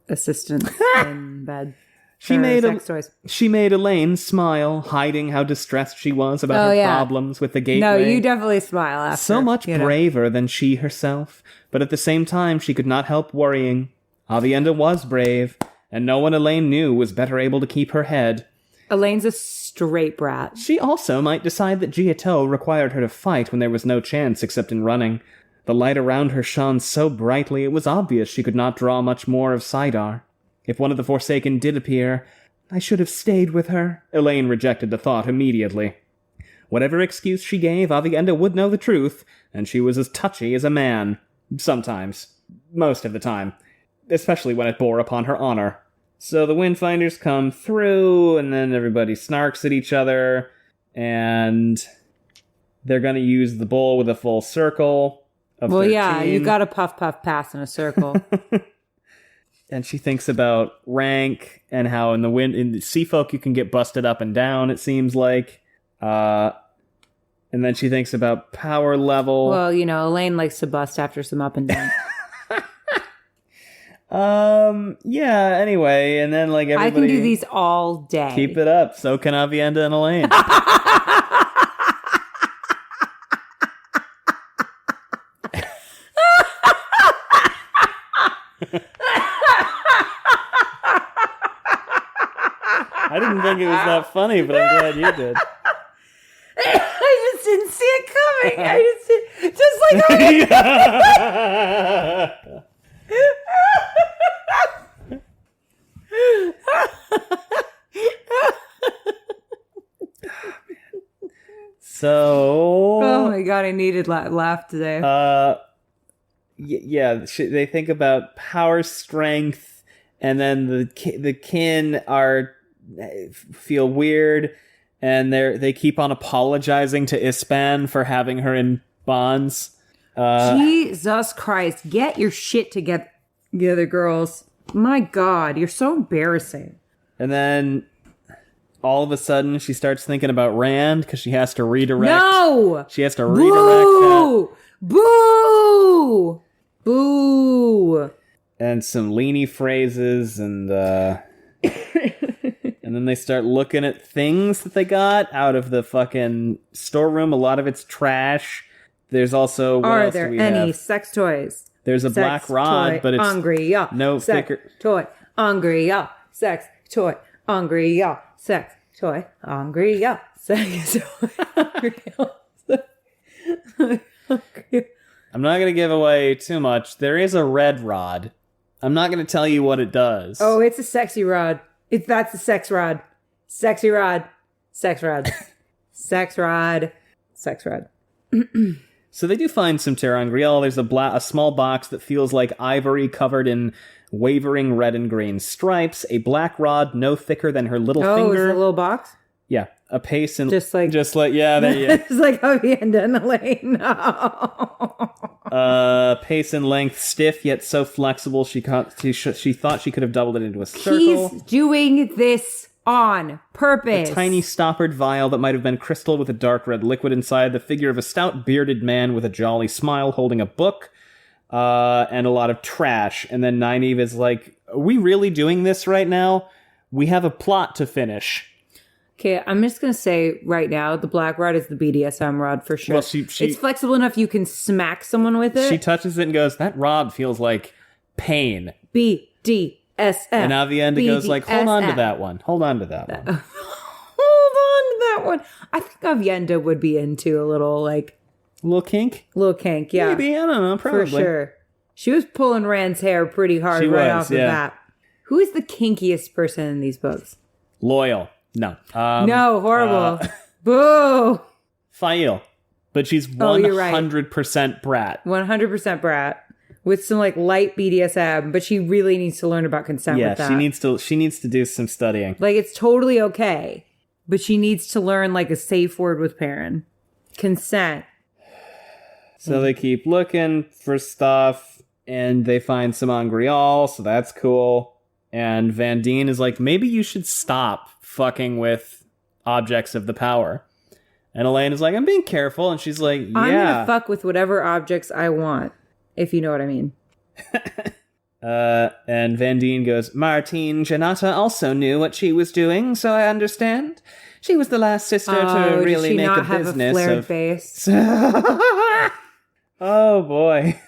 assistant in bed. She made sex toys. She made Elayne smile, hiding how distressed she was about her problems with the gateway. No, you definitely smile after. So much braver than she herself, but at the same time she could not help worrying. Aviendha was brave, and no one Elayne knew was better able to keep her head. Elaine's a straight brat. She also might decide that Giotto required her to fight when there was no chance except in running. The light around her shone so brightly it was obvious she could not draw much more of Saidar. If one of the Forsaken did appear, I should have stayed with her. Elayne rejected the thought immediately. Whatever excuse she gave, Aviendha would know the truth, and she was as touchy as a man. Sometimes. Most of the time. Especially when it bore upon her honor. So the Windfinders come through, and then everybody snarks at each other, and they're going to use the bowl with a full circle of 13. Yeah, you got to puff, pass in a circle. And she thinks about rank and how in the sea folk you can get busted up and down, it seems like. And then she thinks about power level. Well, Elayne likes to bust after some up and down. Yeah, anyway, and then everybody... I can do these all day. Keep it up. So can Aviendha and Elayne. I didn't think it was that funny, but I'm glad you did. I just didn't see it coming. Just like So... Oh my god, I needed laugh today. They think about power, strength, And then the kin feel weird, and they keep on apologizing to Ispan for having her in bonds. Jesus Christ, get your shit together, girls. My God, you're so embarrassing. And then all of a sudden she starts thinking about Rand because she has to redirect. No! She has to redirect that. Boo! Boo! And some leany phrases, and and then they start looking at things that they got out of the fucking storeroom. A lot of it's trash. There's also, what Are else there do we any have? sex toys? There's a Sex black rod, toy, but it's Angria. no sex thicker. Toy, Angria. Sex toy, Angria. Sex toy, Angria. Sex toy, Angria. I'm not going to give away too much. There is a red rod. I'm not going to tell you what it does. Oh, it's a sexy rod. That's a sex rod. Sexy rod. Sex rod. Sex rod. Sex rod. So they do find some terangrial. There's a small box that feels like ivory covered in wavering red and green stripes. A black rod no thicker than her little Oh, finger. it's a little box? Yeah, a pace and Just like yeah, there you it's like Aviendha and Elayne. No. pace and length, stiff yet so flexible. She thought she could have doubled it into a circle. He's doing this on purpose. A tiny stoppered vial that might have been crystal with a dark red liquid inside. The figure of a stout bearded man with a jolly smile holding a book, and a lot of trash. And then Nynaeve is like, "Are we really doing this right now? We have a plot to finish." Okay, I'm just going to say right now, the black rod is the BDSM rod for sure. Well, she it's flexible enough you can smack someone with it. She touches it and goes, "That rod feels like pain." BDSM. And Aviendha goes like, "Hold on to that one. Hold on to that one." Hold on to that one. I think Aviendha would be into a little, like... A little kink? Little kink, yeah. Maybe, I don't know, probably. For sure. She was pulling Rand's hair pretty hard off the bat. Who is the kinkiest person in these books? Loyal. No. No, horrible. Boo! Fail. But she's 100% brat. 100% brat. With some like light BDSM, but she really needs to learn about consent with that. She needs to do some studying. Like, it's totally okay, but she needs to learn like a safe word with Perrin. Consent. So they keep looking for stuff, and they find some Angrial, so that's cool. And Van Dien is like, maybe you should stop fucking with objects of the power. And Elayne is like, I'm being careful. And she's like, yeah. I'm gonna fuck with whatever objects I want, if you know what I mean. And Van Dien goes, Martine Janata also knew what she was doing, so I understand. She was the last sister to really make a business flared of... face? Oh boy.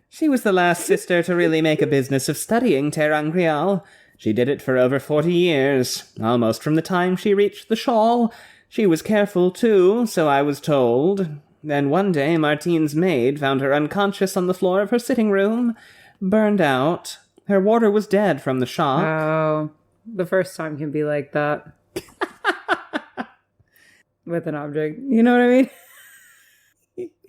She was the last sister to really make a business of studying terangrial. She did it for over 40 years, almost from the time she reached the shawl. She was careful, too, so I was told. Then one day, Martine's maid found her unconscious on the floor of her sitting room, burned out. Her warder was dead from the shock. Oh, the first time can be like that. With an object. You know what I mean?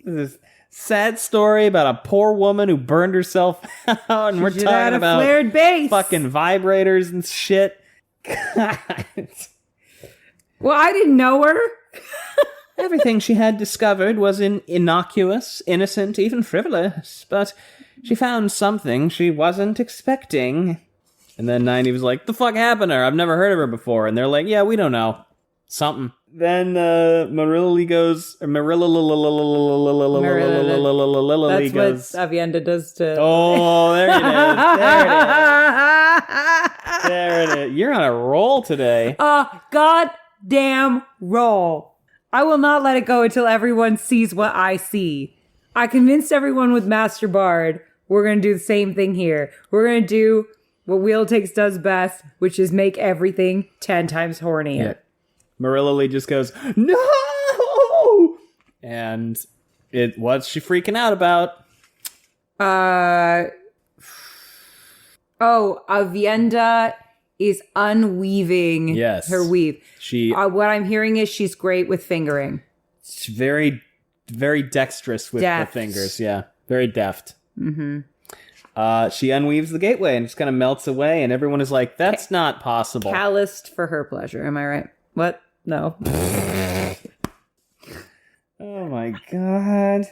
This sad story about a poor woman who burned herself out, and we're talking about flared base. Fucking vibrators and shit. God. Well, I didn't know her. Everything she had discovered was innocuous, innocent, even frivolous, but she found something she wasn't expecting. And then Nynaeve was like, the fuck happened to her? I've never heard of her before. And they're like, yeah, we don't know. Something. Then Marilla goes... Marilla That's what Aviendha does to... Oh, there it is. There it is. You're on a roll today. Goddamn roll. I will not let it go until everyone sees what I see. I convinced everyone with Master Bard we're going to do the same thing here. We're going to do what Wheel Takes does best, which is make everything 10 times hornier. Yeah. Marilla just goes, no! And what's she freaking out about? Aviendha is unweaving her weave. What I'm hearing is she's great with fingering. She's very, very dexterous with the fingers. Yeah, very deft. Mm-hmm. She unweaves the gateway and just kind of melts away, and everyone is like, that's not possible. Calloused for her pleasure. Am I right? What? No. Oh my god.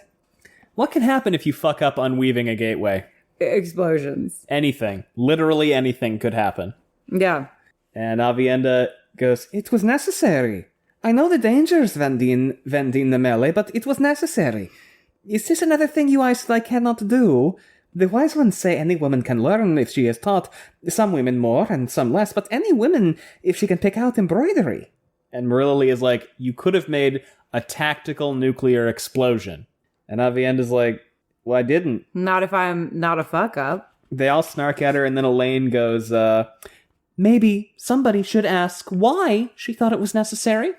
What can happen if you fuck up unweaving a gateway? Explosions. Anything. Literally anything could happen. Yeah. And Aviendha goes, It was necessary. I know the dangers, Vendine the melee, but it was necessary. Is this another thing you I cannot do? The wise ones say any woman can learn if she is taught. Some women more and some less, but any woman if she can pick out embroidery. and Marilla is like, you could have made a tactical nuclear explosion. And Aviendha's like, well, I didn't. Not if I'm not a fuck up. They all snark at her, and then Elayne goes, maybe somebody should ask why she thought it was necessary.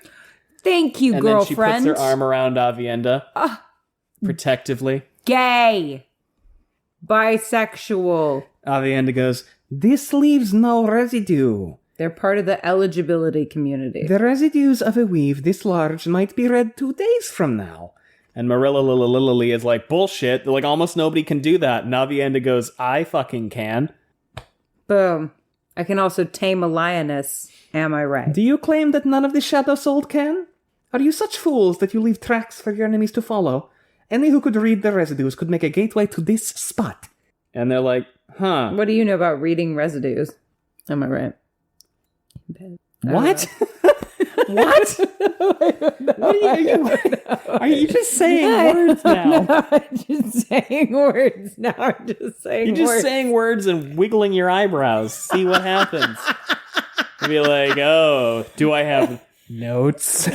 Thank you, And girlfriend. then she puts her arm around Aviendha, protectively. Gay. Bisexual. Aviendha goes, This leaves no residue. They're part of the eligibility community. The residues of a weave this large might be read 2 days from now. and Marilla is like, bullshit. Like, almost nobody can do that. And Aviendha goes, I fucking can. Boom. I can also tame a lioness. Am I right? Do you claim that none of the Shadow Soul can? Are you such fools that you leave tracks for your enemies to follow? Any who could read the residues could make a gateway to this spot. And they're like, huh. What do you know about reading residues? Am I right? What? What? Are you just saying words now? I'm just saying words now. I'm just saying You're just words. saying words and wiggling your eyebrows. See what happens. You'll be like, oh, do I have notes?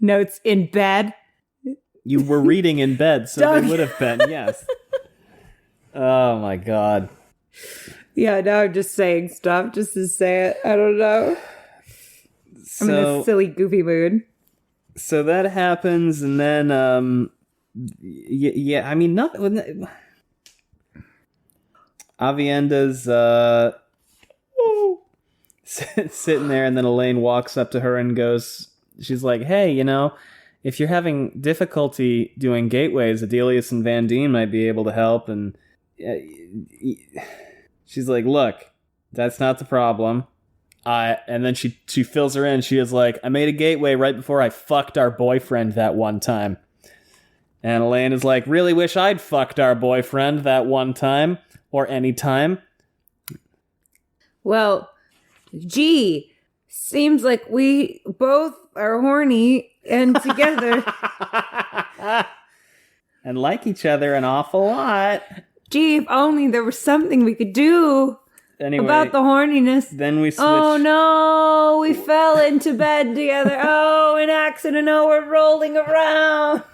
Notes in bed. You were reading in bed, so they would have been, yes. Oh my god. Yeah, now I'm just saying stuff just to say it. I don't know. I'm in a silly, goofy mood. So that happens, and then, I mean, nothing. Aviendha's, sitting there, and then Elayne walks up to her and goes, she's like, hey, if you're having difficulty doing gateways, Adelius and Vandine might be able to help, and she's like, look, that's not the problem. And then she fills her in. She is like, I made a gateway right before I fucked our boyfriend that one time. And Elayne is like, really wish I'd fucked our boyfriend that one time, or any time. Well, gee, seems like we both are horny and together. And like each other an awful lot. Gee, if only there was something we could do Anyway, about the horniness. then we switch. Oh no, we fell into bed together. Oh, an accident. Oh, we're rolling around.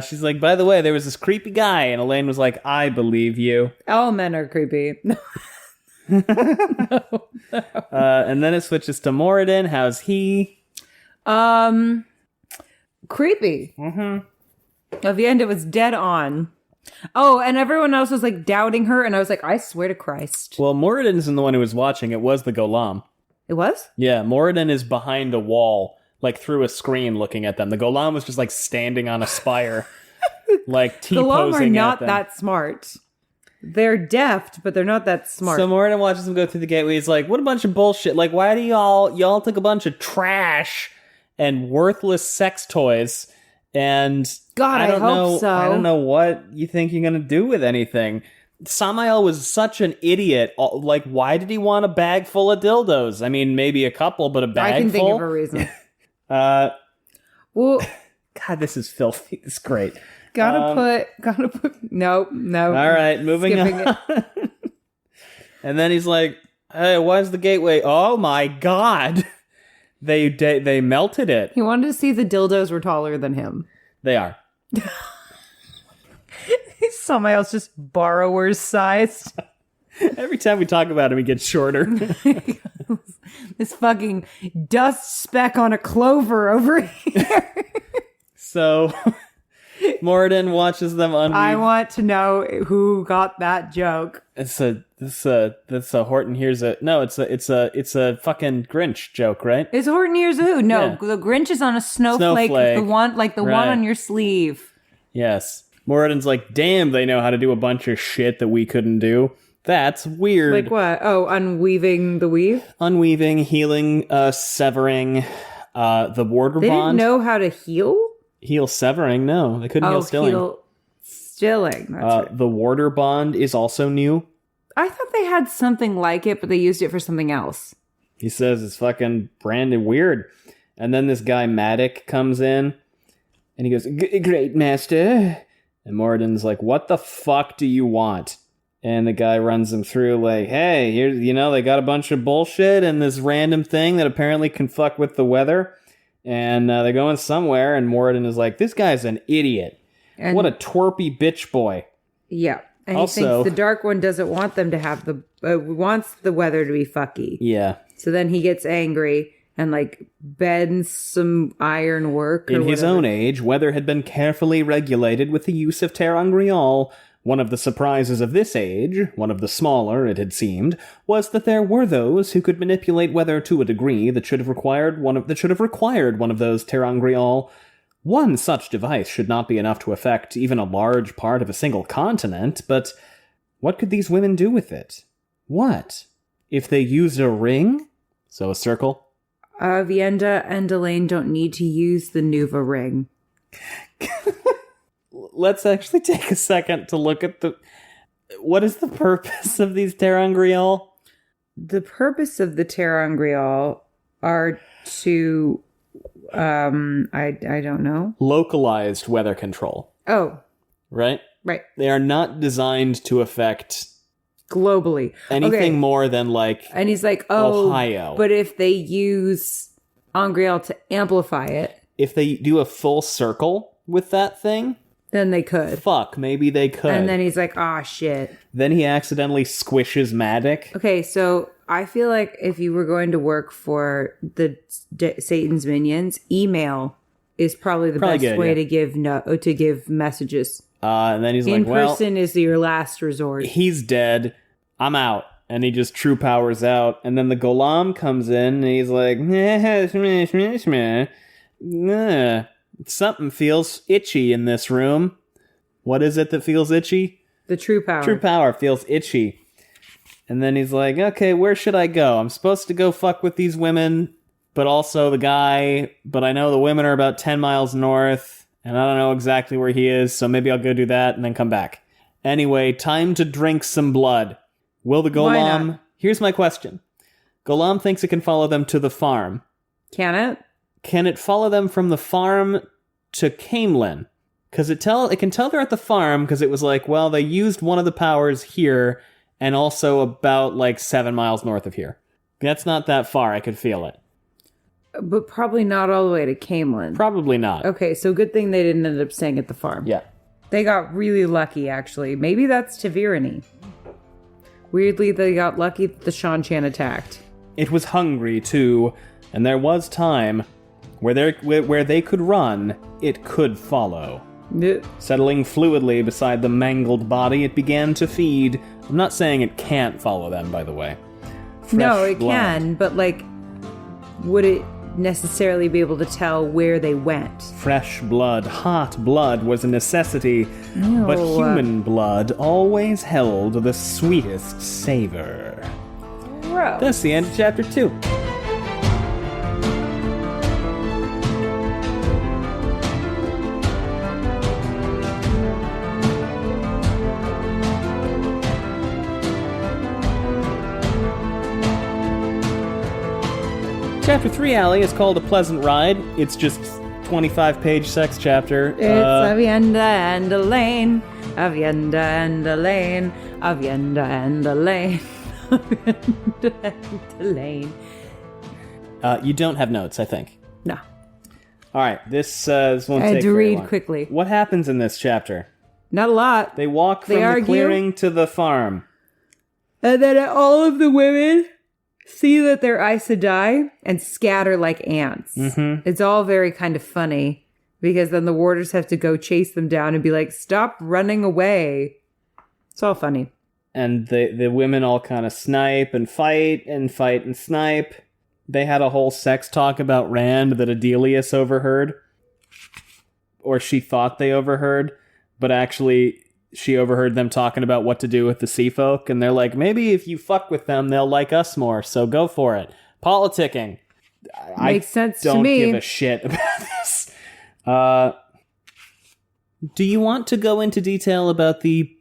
She's like, by the way, there was this creepy guy. And Elayne was like, I believe you. All men are creepy. And then it switches to Moradin. How's he? Creepy. Aviendha was dead on. Oh, and everyone else was like doubting her, and I was like, I swear to Christ. Well, Moradin isn't the one who was watching. It was the Golem. It was? Yeah, Moradin is behind a wall, like through a screen looking at them. The Golem was just like standing on a spire, like T-posing Golem are at not them. that smart. They're deft, but they're not that smart. So Moradin watches them go through the gateway. He's like, what a bunch of bullshit. Like, why do y'all took a bunch of trash and worthless sex toys, and God, I don't hope know, so. I don't know what you think you're gonna do with anything. Samael was such an idiot. Like, why did he want a bag full of dildos? I mean, maybe a couple, but a bag I can full? think of a reason. Well, God, this is filthy. It's great. gotta put. No. All right, moving Skipping on. And then he's like, "Hey, why's the gateway? Oh my god, they melted it. He wanted to see the dildos were taller than him. They are." Somebody else just borrower's sized. Every time we talk about him, he gets shorter. This fucking dust speck on a clover over here. So Moradin watches them unweave. I want to know who got that joke. That's a Horton hears a no. It's a fucking Grinch joke, right? Is Horton Hears a Who? No, Yeah. the Grinch is on a snowflake. The one one on your sleeve. Yes. Moradin's like, damn, they know how to do a bunch of shit that we couldn't do. That's weird. Like what? Oh, unweaving the weave? Unweaving, healing, severing, the warder They bond. didn't know how to heal? Heal severing, no. They couldn't heal stilling. Heal stilling. That's right. The warder bond is also new. I thought they had something like it, but they used it for something else. He says it's fucking branded weird. And then this guy, Matic, comes in, and he goes, great, master. And Moradin's like, what the fuck do you want? And the guy runs him through like, hey, here's, they got a bunch of bullshit and this random thing that apparently can fuck with the weather. And they're going somewhere, and Moradin is like, this guy's an idiot. And what a twerpy bitch boy. Yeah. And Also- he thinks the Dark One doesn't want them to have wants the weather to be fucky. Yeah. So then he gets angry and bends some iron work. In his own age, weather had been carefully regulated with the use of terangriol. One of the surprises of this age, one of the smaller, it had seemed, was that there were those who could manipulate weather to a degree that should have required one of those terangriol. One such device should not be enough to affect even a large part of a single continent, but what could these women do with it? What? If they used a ring? So a circle? Aviendha and Elayne don't need to use the Nuva ring. Let's actually take a second to look at what is the purpose of these terangriol? The purpose of the terangriol are to, I don't know. Localized weather control. Oh. Right? Right. They are not designed to affect globally anything more than and he's like, oh, Ohio. But if they use Angriel to amplify it, if they do a full circle with that thing, then they could. Fuck, maybe they could. And then he's like, ah, shit. Then he accidentally squishes Matic. Okay, so I feel like if you were going to work for the Satan's minions, email is probably the best way to give messages. And then he's in like, well, person is your last resort. He's dead. I'm out. And he just true powers out. And then the Golem comes in and he's like, something feels itchy in this room. What is it that feels itchy? The true power. True power feels itchy. And then he's like, okay, where should I go? I'm supposed to go fuck with these women, but also the guy, but I know the women are about 10 miles north. And I don't know exactly where he is, so maybe I'll go do that and then come back. Anyway, time to drink some blood. Will the Golem... Here's my question. Golem thinks it can follow them to the farm. Can it? Can it follow them from the farm to Camelin? Because it can tell they're at the farm, because it was like, well, they used one of the powers here, and also about 7 miles north of here. That's not that far, I could feel it. But probably not all the way to Camelin. Probably not. Okay, so good thing they didn't end up staying at the farm. Yeah. They got really lucky, actually. Maybe that's Tavirani. Weirdly, they got lucky that the Shan-Chan attacked. It was hungry, too, and there was time. Where they could run, it could follow. Settling fluidly beside the mangled body, it began to feed. I'm not saying it can't follow them, by the way. No, it can, but would it necessarily be able to tell where they went? Fresh blood, hot blood was a necessity, but human blood always held the sweetest savor. Gross. That's the end of chapter 2. Chapter 3, Allie, is called A Pleasant Ride. It's just 25-page sex chapter. It's Aviendha and Elayne. Aviendha and Elayne. Aviendha and Elayne. Aviendha and Elayne. You don't have notes, I think. No. All right, this won't take very long. I had to read quickly. What happens in this chapter? Not a lot. They walk from the clearing to the farm. And then all of the women see that their Aes Sedai and scatter like ants. Mm-hmm. It's all very kind of funny. because then the warders have to go chase them down and be like, stop running away. It's all funny. And the women all kind of snipe and fight and snipe. They had a whole sex talk about Rand that Adelius overheard. Or she thought they overheard, but actually she overheard them talking about what to do with the sea folk, and they're like, maybe if you fuck with them, they'll like us more, so go for it. Politicking. Makes sense to me. I don't give a shit about this. Do you want to go into detail about the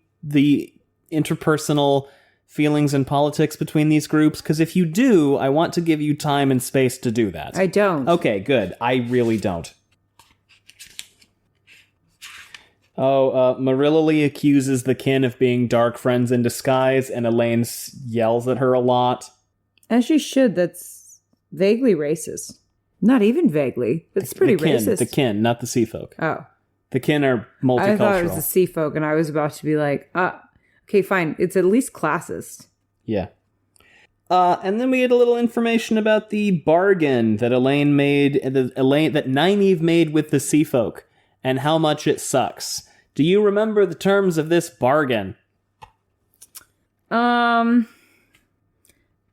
interpersonal feelings and politics between these groups? Because if you do, I want to give you time and space to do that. I don't. Okay, good. I really don't. Marilla accuses the kin of being dark friends in disguise, and Elayne yells at her a lot. As she should. That's vaguely racist. Not even vaguely. It's pretty racist. The kin, not the sea folk. Oh. The kin are multicultural. I thought it was the sea folk, and I was about to be like, okay, fine. It's at least classist. Yeah. And then we had a little information about the bargain that Elayne made, that Nynaeve made with the sea folk, and how much it sucks. Do you remember the terms of this bargain?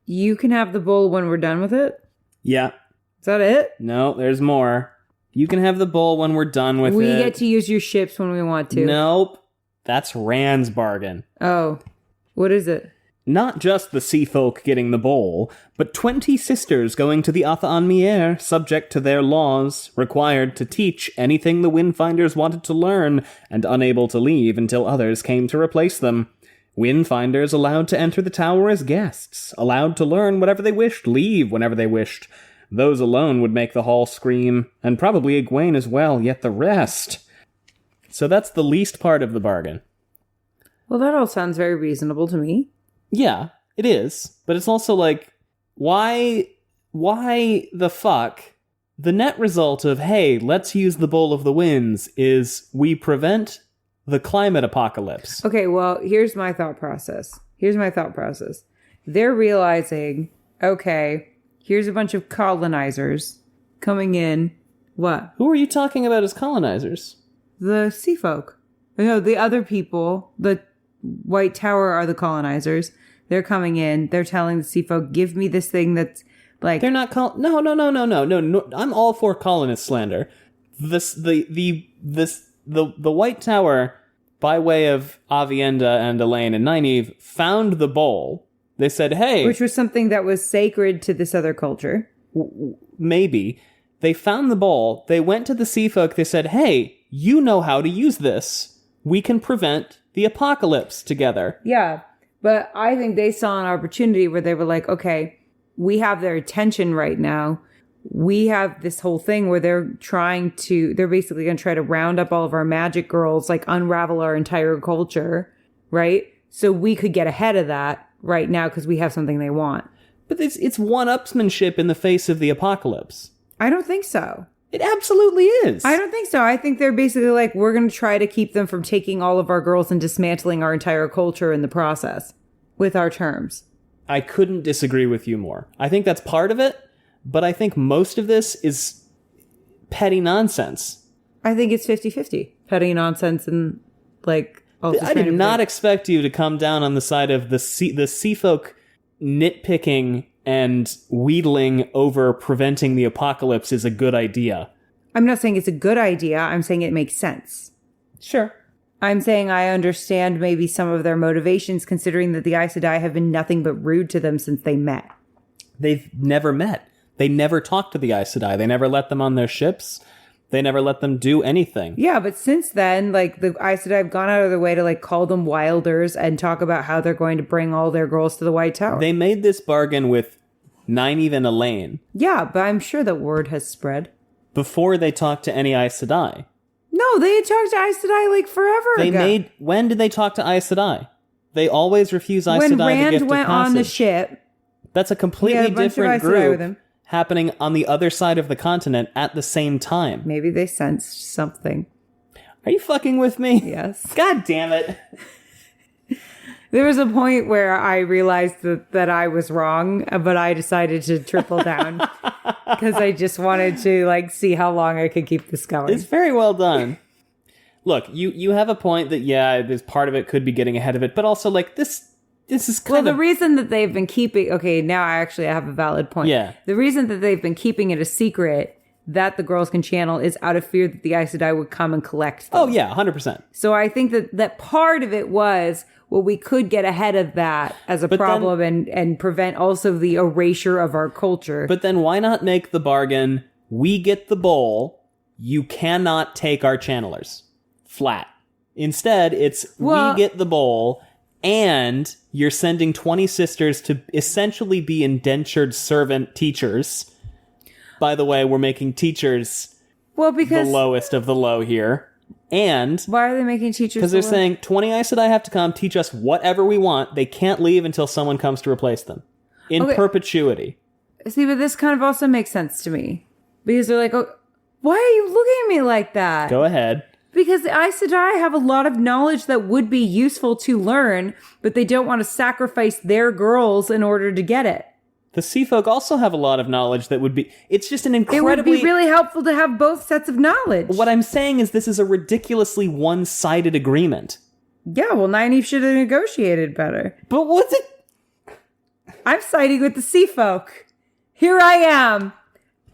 You can have the bowl when we're done with it? Yeah. Is that it? No, there's more. You can have the bowl when we're done with it. We get to use your ships when we want to. Nope. That's Rand's bargain. Oh. What is it? Not just the sea folk getting the bowl, but 20 sisters going to the Atha-an-Mier, subject to their laws, required to teach anything the Windfinders wanted to learn, and unable to leave until others came to replace them. Windfinders allowed to enter the tower as guests, allowed to learn whatever they wished, leave whenever they wished. Those alone would make the hall scream, and probably Egwene as well, yet the rest. So that's the least part of the bargain. Well, that all sounds very reasonable to me. Yeah, it is. But it's also like, why the fuck? The net result of, hey, let's use the Bowl of the Winds is we prevent the climate apocalypse. Okay, well, here's my thought process. They're realizing, okay, here's a bunch of colonizers coming in. What? Who are you talking about as colonizers? The sea folk. No, the other people. The White Tower are the colonizers. They're coming in. They're telling the sea folk, give me this thing that's like... They're not No. I'm all for colonist slander. The White Tower, by way of Aviendha and Elayne and Nynaeve, found the bowl. They said, hey... Which was something that was sacred to this other culture. Maybe. They found the bowl. They went to the sea folk. They said, hey, you know how to use this. We can prevent the apocalypse together. Yeah, but I think they saw an opportunity where they were like, okay, we have their attention right now. We have this whole thing where they're basically going to try to round up all of our magic girls, like unravel our entire culture, right? So we could get ahead of that right now because we have something they want. But it's one-upsmanship in the face of the apocalypse. I don't think so. It absolutely is. I don't think so. I think they're basically like, we're going to try to keep them from taking all of our girls and dismantling our entire culture in the process with our terms. I couldn't disagree with you more. I think that's part of it, but I think most of this is petty nonsense. I think it's 50-50. Petty nonsense and like... I did not expect you to come down on the side of the sea folk nitpicking and wheedling over preventing the apocalypse is a good idea. I'm not saying it's a good idea. I'm saying it makes sense. Sure. I'm saying I understand maybe some of their motivations, considering that the Aes Sedai have been nothing but rude to them since they met. They've never met. They never talked to the Aes Sedai. They never let them on their ships. They never let them do anything. Yeah, but since then, like, the Aes Sedai have gone out of their way to, like, call them wilders and talk about how they're going to bring all their girls to the White Tower. They made this bargain with Nynaeve and Elayne. Yeah, but I'm sure that word has spread. Before they talked to any Aes Sedai. No, they had talked to Aes Sedai, like, forever ago. When did they talk to Aes Sedai? They always refuse Aes Sedai when the Rand gift of went passage. on the ship. That's a completely different group happening on the other side of the continent at the same time. Maybe they sensed something. Are you fucking with me? Yes. God damn it. There was a point where I realized that I was wrong, but I decided to triple down. because I just wanted to like see how long I could keep this going. It's very well done. Look, you have a point that, there's part of it could be getting ahead of it, but also, like, this is kind of... Well, the reason that they've been keeping... Okay, now I have a valid point. Yeah. The reason that they've been keeping it a secret that the girls can channel is out of fear that the Aes Sedai would come and collect them. Oh, yeah, 100%. So I think that part of it was, well, we could get ahead of that as a problem and prevent also the erasure of our culture. But then why not make the bargain, we get the bowl, you cannot take our channelers. Flat. Instead, it's we get the bowl, and you're sending 20 sisters to essentially be indentured servant teachers. By the way, we're making teachers the lowest of the low here. And why are they making teachers? Because they're saying 20 Aes Sedai have to come teach us whatever we want. They can't leave until someone comes to replace them. In perpetuity. See, but this kind of also makes sense to me. Because they're like, oh, why are you looking at me like that? Go ahead. Because the Aes Sedai have a lot of knowledge that would be useful to learn, but they don't want to sacrifice their girls in order to get it. The Sea Folk also have a lot of knowledge that would be... It's just an incredibly... It would be really helpful to have both sets of knowledge. What I'm saying is this is a ridiculously one-sided agreement. Yeah, well, Nynaeve should have negotiated better. But what's it... I'm siding with the Sea Folk. Here I am,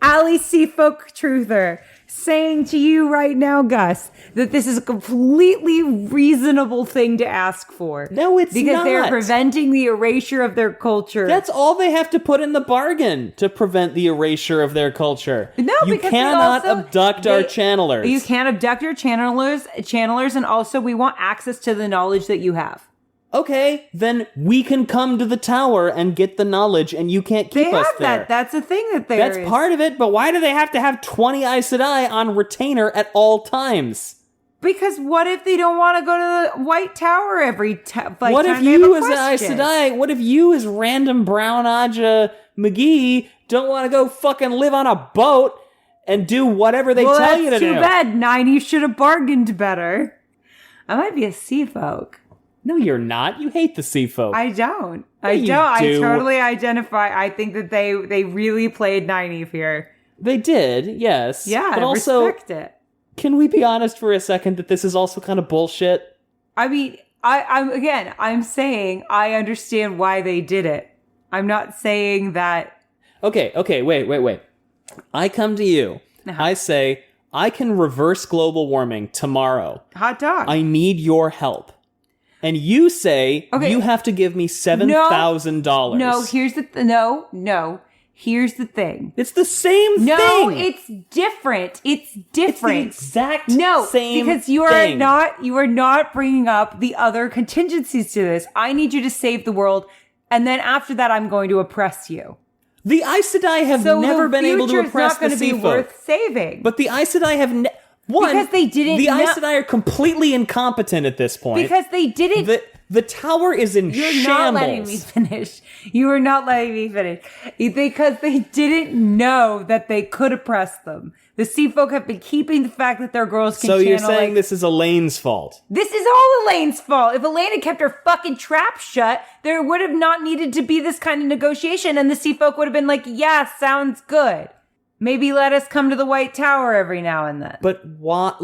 Ally Sea Folk Truther, saying to you right now, Gus, that this is a completely reasonable thing to ask for. No, it's because not. they're preventing the erasure of their culture. That's all they have to put in the bargain to prevent the erasure of their culture. No, you because cannot abduct our channelers. You can't abduct your channelers, and also we want access to the knowledge that you have. Okay, then we can come to the tower and get the knowledge, and you can't keep us there. That. That's a thing that there That's is. part of it, but why do they have to have 20 Aes Sedai on retainer at all times? Because what if they don't want to go to the White Tower every time? What if you as an Aes Sedai, what if you as random Brown Aja McGee don't want to go fucking live on a boat and do whatever they tell you to do? Too bad. Nynaeve should have bargained better. I might be a Sea Folk. No, you're not. You hate the Sea Folk. I don't. Yeah, I don't. do. I totally identify. I think that they really played Nynaeve here. They did, yes. Yeah, but also, respect it. Can we be honest for a second that this is also kind of bullshit? I mean, I'm saying I understand why they did it. I'm not saying that. Okay, wait. I come to you. Uh-huh. I say, I can reverse global warming tomorrow. Hot dog. I need your help. And you say, you have to give me $7,000. No, here's the no. Here's the thing. It's the same thing. No, it's different. It's different. It's the exact same because you are not bringing up the other contingencies to this. I need you to save the world, and then after that, I'm going to oppress you. The Aes Sedai have never been able to oppress the Sea Folk. Not going to be worth saving. But the Aes Sedai have because they didn't. The Aes Sedai are completely incompetent at this point. Because they didn't. The tower is in shambles. You're not letting me finish. You are not letting me finish. Because they didn't know that they could oppress them. The Sea Folk have been keeping the fact that their girls can channel. So you're saying this is Elayne's fault? This is all Elayne's fault. If Elayne had kept her fucking trap shut, there would have not needed to be this kind of negotiation, and the Sea Folk would have been like, yeah, sounds good. Maybe let us come to the White Tower every now and then. But what,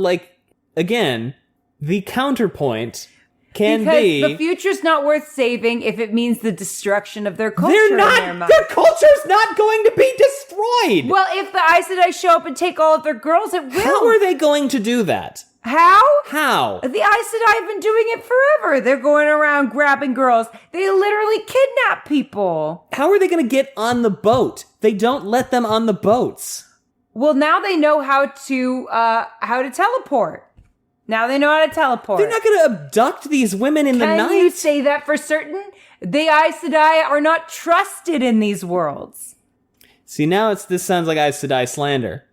again, the counterpoint can because be... the future's not worth saving if it means the destruction of their culture. They're not! Their culture's not going to be destroyed! Well, if the Aes Sedai show up and take all of their girls, it will. How are they going to do that? How? How? The Aes Sedai have been doing it forever. They're going around grabbing girls. They literally kidnap people. How are they going to get on the boat? They don't let them on the boats. Well, now they know how to teleport. Now they know how to teleport. They're not going to abduct these women in the night. Can you say that for certain? The Aes Sedai are not trusted in these worlds. See, now this sounds like Aes Sedai slander.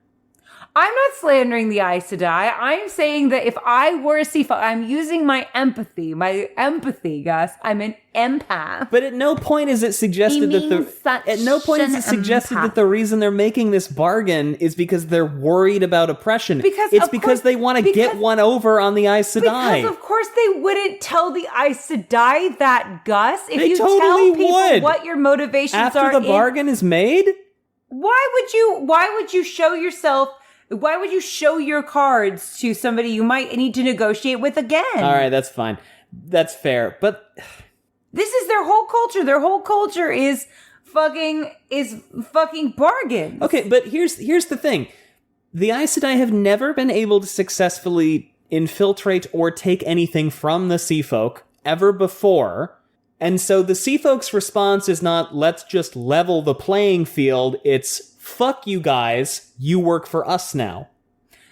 I'm not slandering the Aes Sedai. I'm saying that if I were a Sea Folk, I'm using my empathy, Gus. I'm an empath. But at no point is it suggested that the reason they're making this bargain is because they're worried about oppression. Because they want to get one over on the Aes Sedai. Because of course they wouldn't tell the Aes Sedai that, Gus. If they you totally tell people would. what your motivations After are the bargain is made. Why would you show yourself? Why would you show your cards to somebody you might need to negotiate with again? All right, that's fine. That's fair. But this is their whole culture. Their whole culture is fucking bargains. okay, but here's the thing. The Aes Sedai have never been able to successfully infiltrate or take anything from the Sea Folk ever before. And so the Sea Folk's response is not, let's just level the playing field. It's, fuck you guys, you work for us now.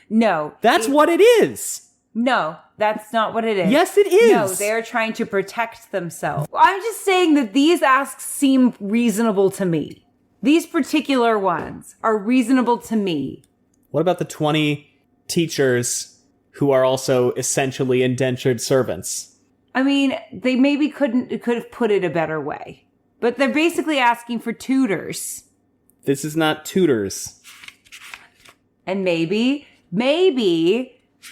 No. That's what it is. No, that's not what it is. Yes, it is. No, they're trying to protect themselves. I'm just saying that these asks seem reasonable to me. These particular ones are reasonable to me. What about the 20 teachers who are also essentially indentured servants? I mean, they maybe could have put it a better way. But they're basically asking for tutors. This is not tutors. And maybe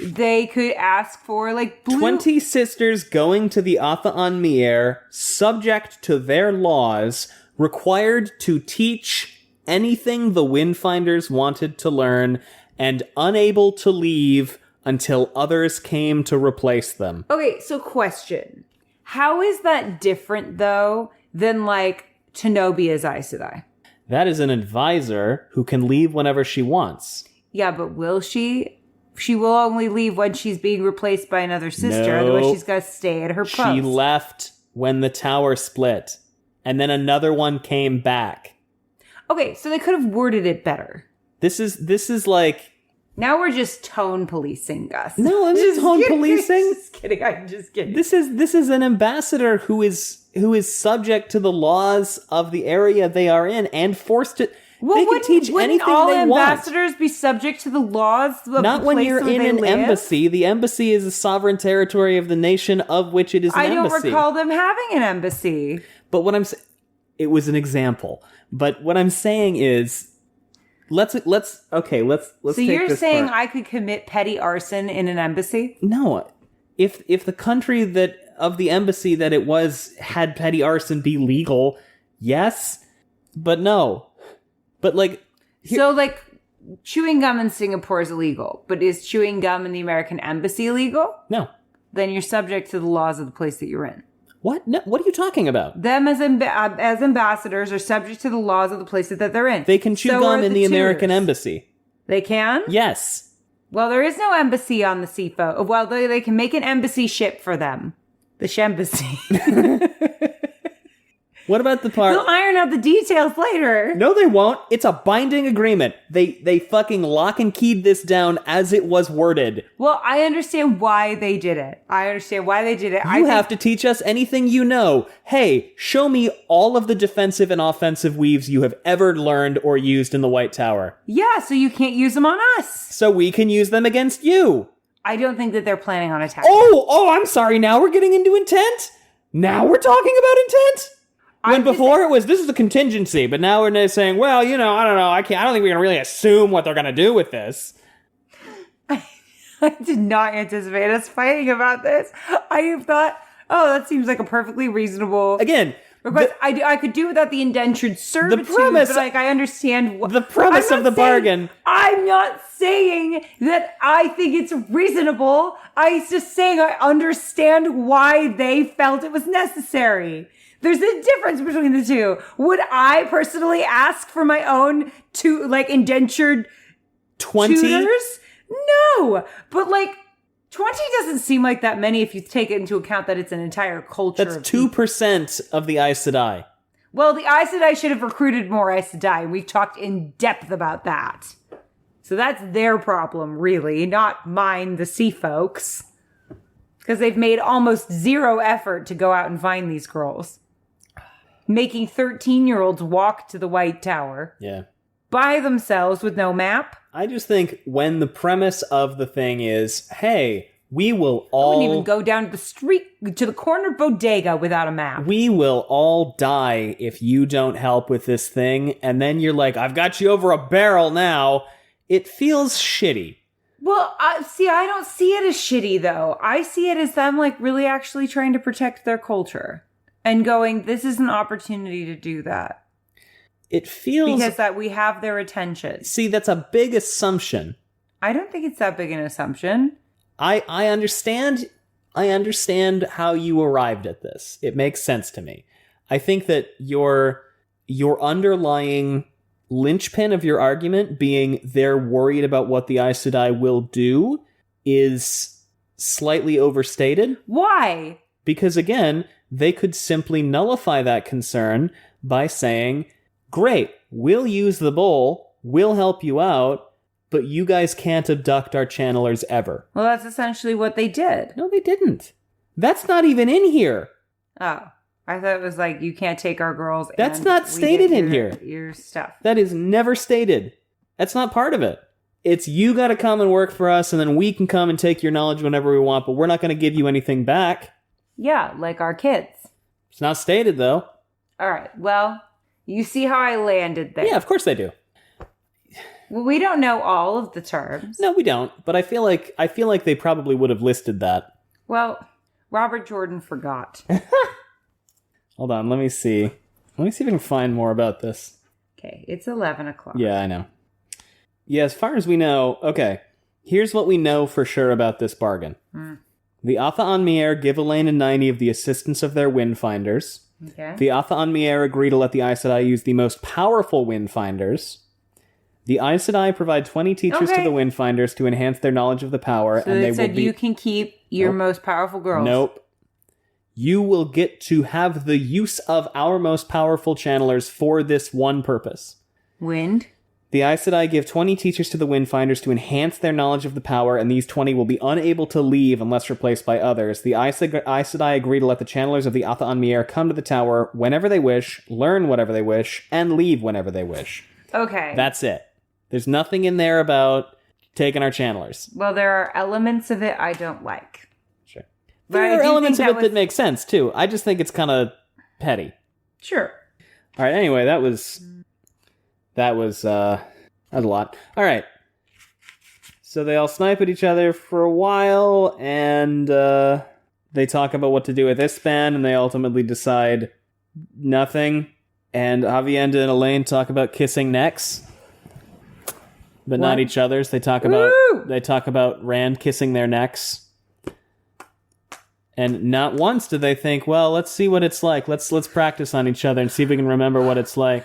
they could ask for, like, 20 sisters going to the Atha on Mier, subject to their laws, required to teach anything the Windfinders wanted to learn, and unable to leave until others came to replace them. Okay, so question. How is that different, though, than, like, Tenobia's Aes Sedai? That is an advisor who can leave whenever she wants. Yeah, but will she? She will only leave when she's being replaced by another sister. No. Otherwise, she's got to stay at her post. She left when the tower split, and then another one came back. Okay, so they could have worded it better. This is like... Now we're just tone policing, Gus. No, I'm just tone policing. Just kidding. I'm just kidding. This is an ambassador who is subject to the laws of the area they are in and forced to. Well, they can teach anything all they want. ambassadors be subject to the laws of Not the when place you're where in they an live? embassy. The embassy is a sovereign territory of the nation of which it is an embassy. I don't recall them having an embassy. But what I'm saying, it was an example. But what I'm saying is, let's So take you're this saying part. I could commit petty arson in an embassy? No, if the country that of the embassy that it was had petty arson be legal, yes, but no, but like. So, like, chewing gum in Singapore is illegal, but is chewing gum in the American embassy illegal? No. Then you're subject to the laws of the place that you're in. What? No, what are you talking about? Them as ambassadors are subject to the laws of the place that they're in. They can chew So gum are in the American tutors. embassy. They can? Yes. Well, there is no embassy on the CFO. Well, they can make an embassy ship for them. The Shembassy. What about the part? They'll iron out the details later. No, they won't. It's a binding agreement. They fucking lock and keyed this down as it was worded. Well, I understand why they did it. You have to teach us anything you know. Hey, show me all of the defensive and offensive weaves you have ever learned or used in the White Tower. Yeah, so you can't use them on us. So we can use them against you. I don't think that they're planning on attacking. Oh, I'm sorry. Now we're getting into intent? Now we're talking about intent? When before it was, this is a contingency, but now we're saying, well, I don't know, I don't think we can really assume what they're going to do with this. I did not anticipate us fighting about this. I thought, that seems like a perfectly reasonable Again, request. I could do without the indentured servitude, premise- but like I understand the premise of the bargain. I'm not saying that I think it's reasonable. I'm just saying I understand why they felt it was necessary. There's a difference between the two. Would I personally ask for my own indentured 20? tutors? No, but 20 doesn't seem like that many if you take it into account that it's an entire culture. That's of 2% of the Aes Sedai. Well, the Aes Sedai should have recruited more Aes Sedai, and we've talked in depth about that. So that's their problem, really, not mine, the sea folks. Because they've made almost zero effort to go out and find these girls. Making 13-year-olds walk to the White Tower. Yeah. By themselves with no map. I just think when the premise of the thing is, hey, we will all... I wouldn't even go down to the street, to the corner bodega without a map. We will all die if you don't help with this thing. And then you're like, I've got you over a barrel now. It feels shitty. Well, I don't see it as shitty, though. I see it as them, really actually trying to protect their culture. And going, this is an opportunity to do that. It feels... Because that we have their attention. See, that's a big assumption. I don't think it's that big an assumption. I understand how you arrived at this. It makes sense to me. I think that your underlying linchpin of your argument being they're worried about what the Aes Sedai will do is slightly overstated. Why? Because again, they could simply nullify that concern by saying, great, we'll use the bowl, we'll help you out, but you guys can't abduct our channelers ever. Well, that's essentially what they did. No, they didn't. That's not even in here. Oh. I thought it was like, you can't take our girls. That's not stated in here. Your stuff. That is never stated. That's not part of it. It's you got to come and work for us, and then we can come and take your knowledge whenever we want, but we're not going to give you anything back. Yeah, like our kids. It's not stated, though. All right. Well, you see how I landed there. Yeah, of course they do. Well, we don't know all of the terms. No, we don't. But I feel like they probably would have listed that. Well, Robert Jordan forgot. Hold on, let me see. Let me see if I can find more about this. Okay, it's 11 o'clock. Yeah, I know. Yeah, as far as we know, okay, here's what we know for sure about this bargain. The Atha on Mier give Elayne and Nynaeve the assistance of their Windfinders. Okay. The Atha on Mier agree to let the Aes Sedai use the most powerful Windfinders. The Aes Sedai provide 20 teachers to the Windfinders to enhance their knowledge of the power, So and they said will be... you can keep your most powerful girls. Nope. You will get to have the use of our most powerful channelers for this one purpose. Wind. The Aes Sedai give 20 teachers to the Windfinders to enhance their knowledge of the power, and these 20 will be unable to leave unless replaced by others. The Aes Sedai agree to let the channelers of the Atha on Mier come to the tower whenever they wish, learn whatever they wish, and leave whenever they wish. Okay. That's it. There's nothing in there about taking our channelers. Well, there are elements of it I don't like. Sure. But There I are do elements think of it that make sense, too. I just think it's kind of petty. Sure. All right, anyway, that was a lot. All right. So they all snipe at each other for a while, and they talk about what to do with this band, and they ultimately decide nothing. And Aviendha and Elayne talk about kissing necks, but not each other's. They talk about Rand kissing their necks. And not once do they think, well, let's see what it's like. Let's practice on each other and see if we can remember what it's like.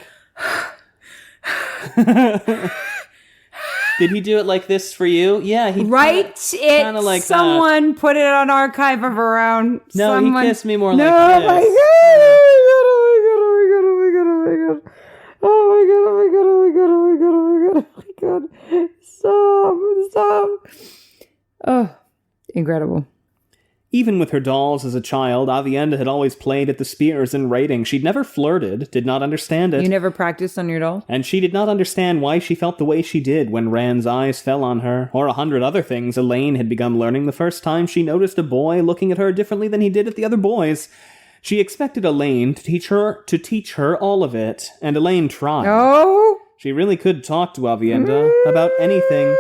Did he do it like this for you? Yeah, he Kinda like someone put it on archive of around. No, someone... he kissed me more no, like this. My God. Oh my God. Stop. Oh, incredible. Even with her dolls as a child, Aviendha had always played at the spears and writing. She'd never flirted, did not understand it. You never practiced on your doll? And she did not understand why she felt the way she did when Rand's eyes fell on her, or 100 other things Elayne had begun learning the first time she noticed a boy looking at her differently than he did at the other boys. She expected Elayne to teach her all of it, and Elayne tried. Oh! She really could talk to Aviendha about anything.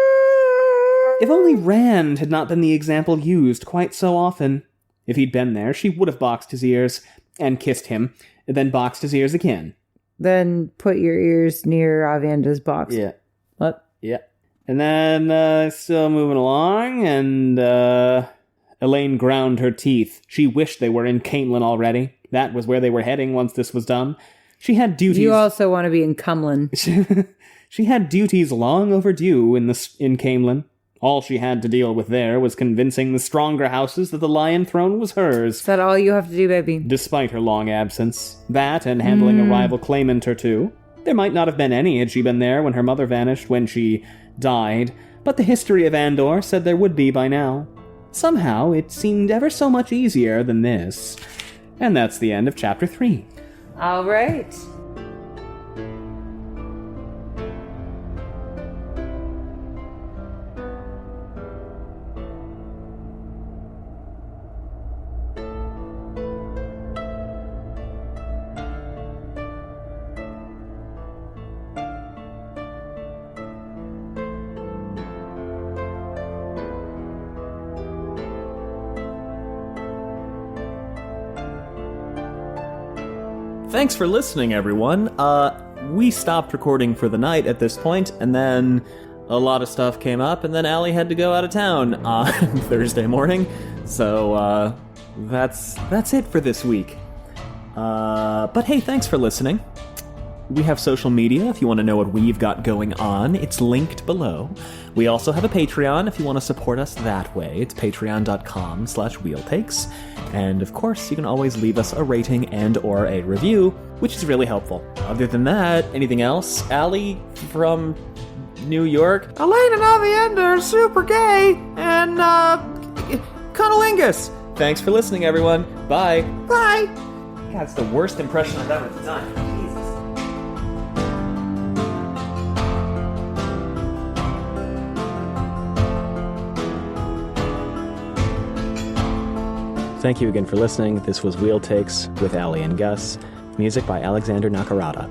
If only Rand had not been the example used quite so often. If he'd been there, she would have boxed his ears and kissed him, and then boxed his ears again. Then put your ears near Aviendha's box. Yeah. What? Yeah. And then, still moving along, and, Elayne ground her teeth. She wished they were in Camelin already. That was where they were heading once this was done. She had duties... You also want to be in Cumlin. She had duties long overdue in Camelin. All she had to deal with there was convincing the stronger houses that the Lion Throne was hers. Is that all you have to do, baby? Despite her long absence. That, and handling a rival claimant or two. There might not have been any had she been there when her mother vanished when she died, but the history of Andor said there would be by now. Somehow, it seemed ever so much easier than this. And that's the end of Chapter 3. All right. Thanks for listening, everyone. we stopped recording for the night at this point, and then a lot of stuff came up, and then Allie had to go out of town on Thursday morning. So that's it for this week. But hey, thanks for listening. We have social media if you want to know what we've got going on. It's linked below. We also have a Patreon if you want to support us that way. It's patreon.com/wheeltakes. And of course, you can always leave us a rating and or a review, which is really helpful. Other than that, anything else? Allie from New York? Elayne and Aviendha are super gay, and, cunnilingus. Thanks for listening, everyone. Bye. Bye. God, it's the worst impression I've ever done. Thank you again for listening. This was Wheel Takes with Allie and Gus. Music by Alexander Nakarada.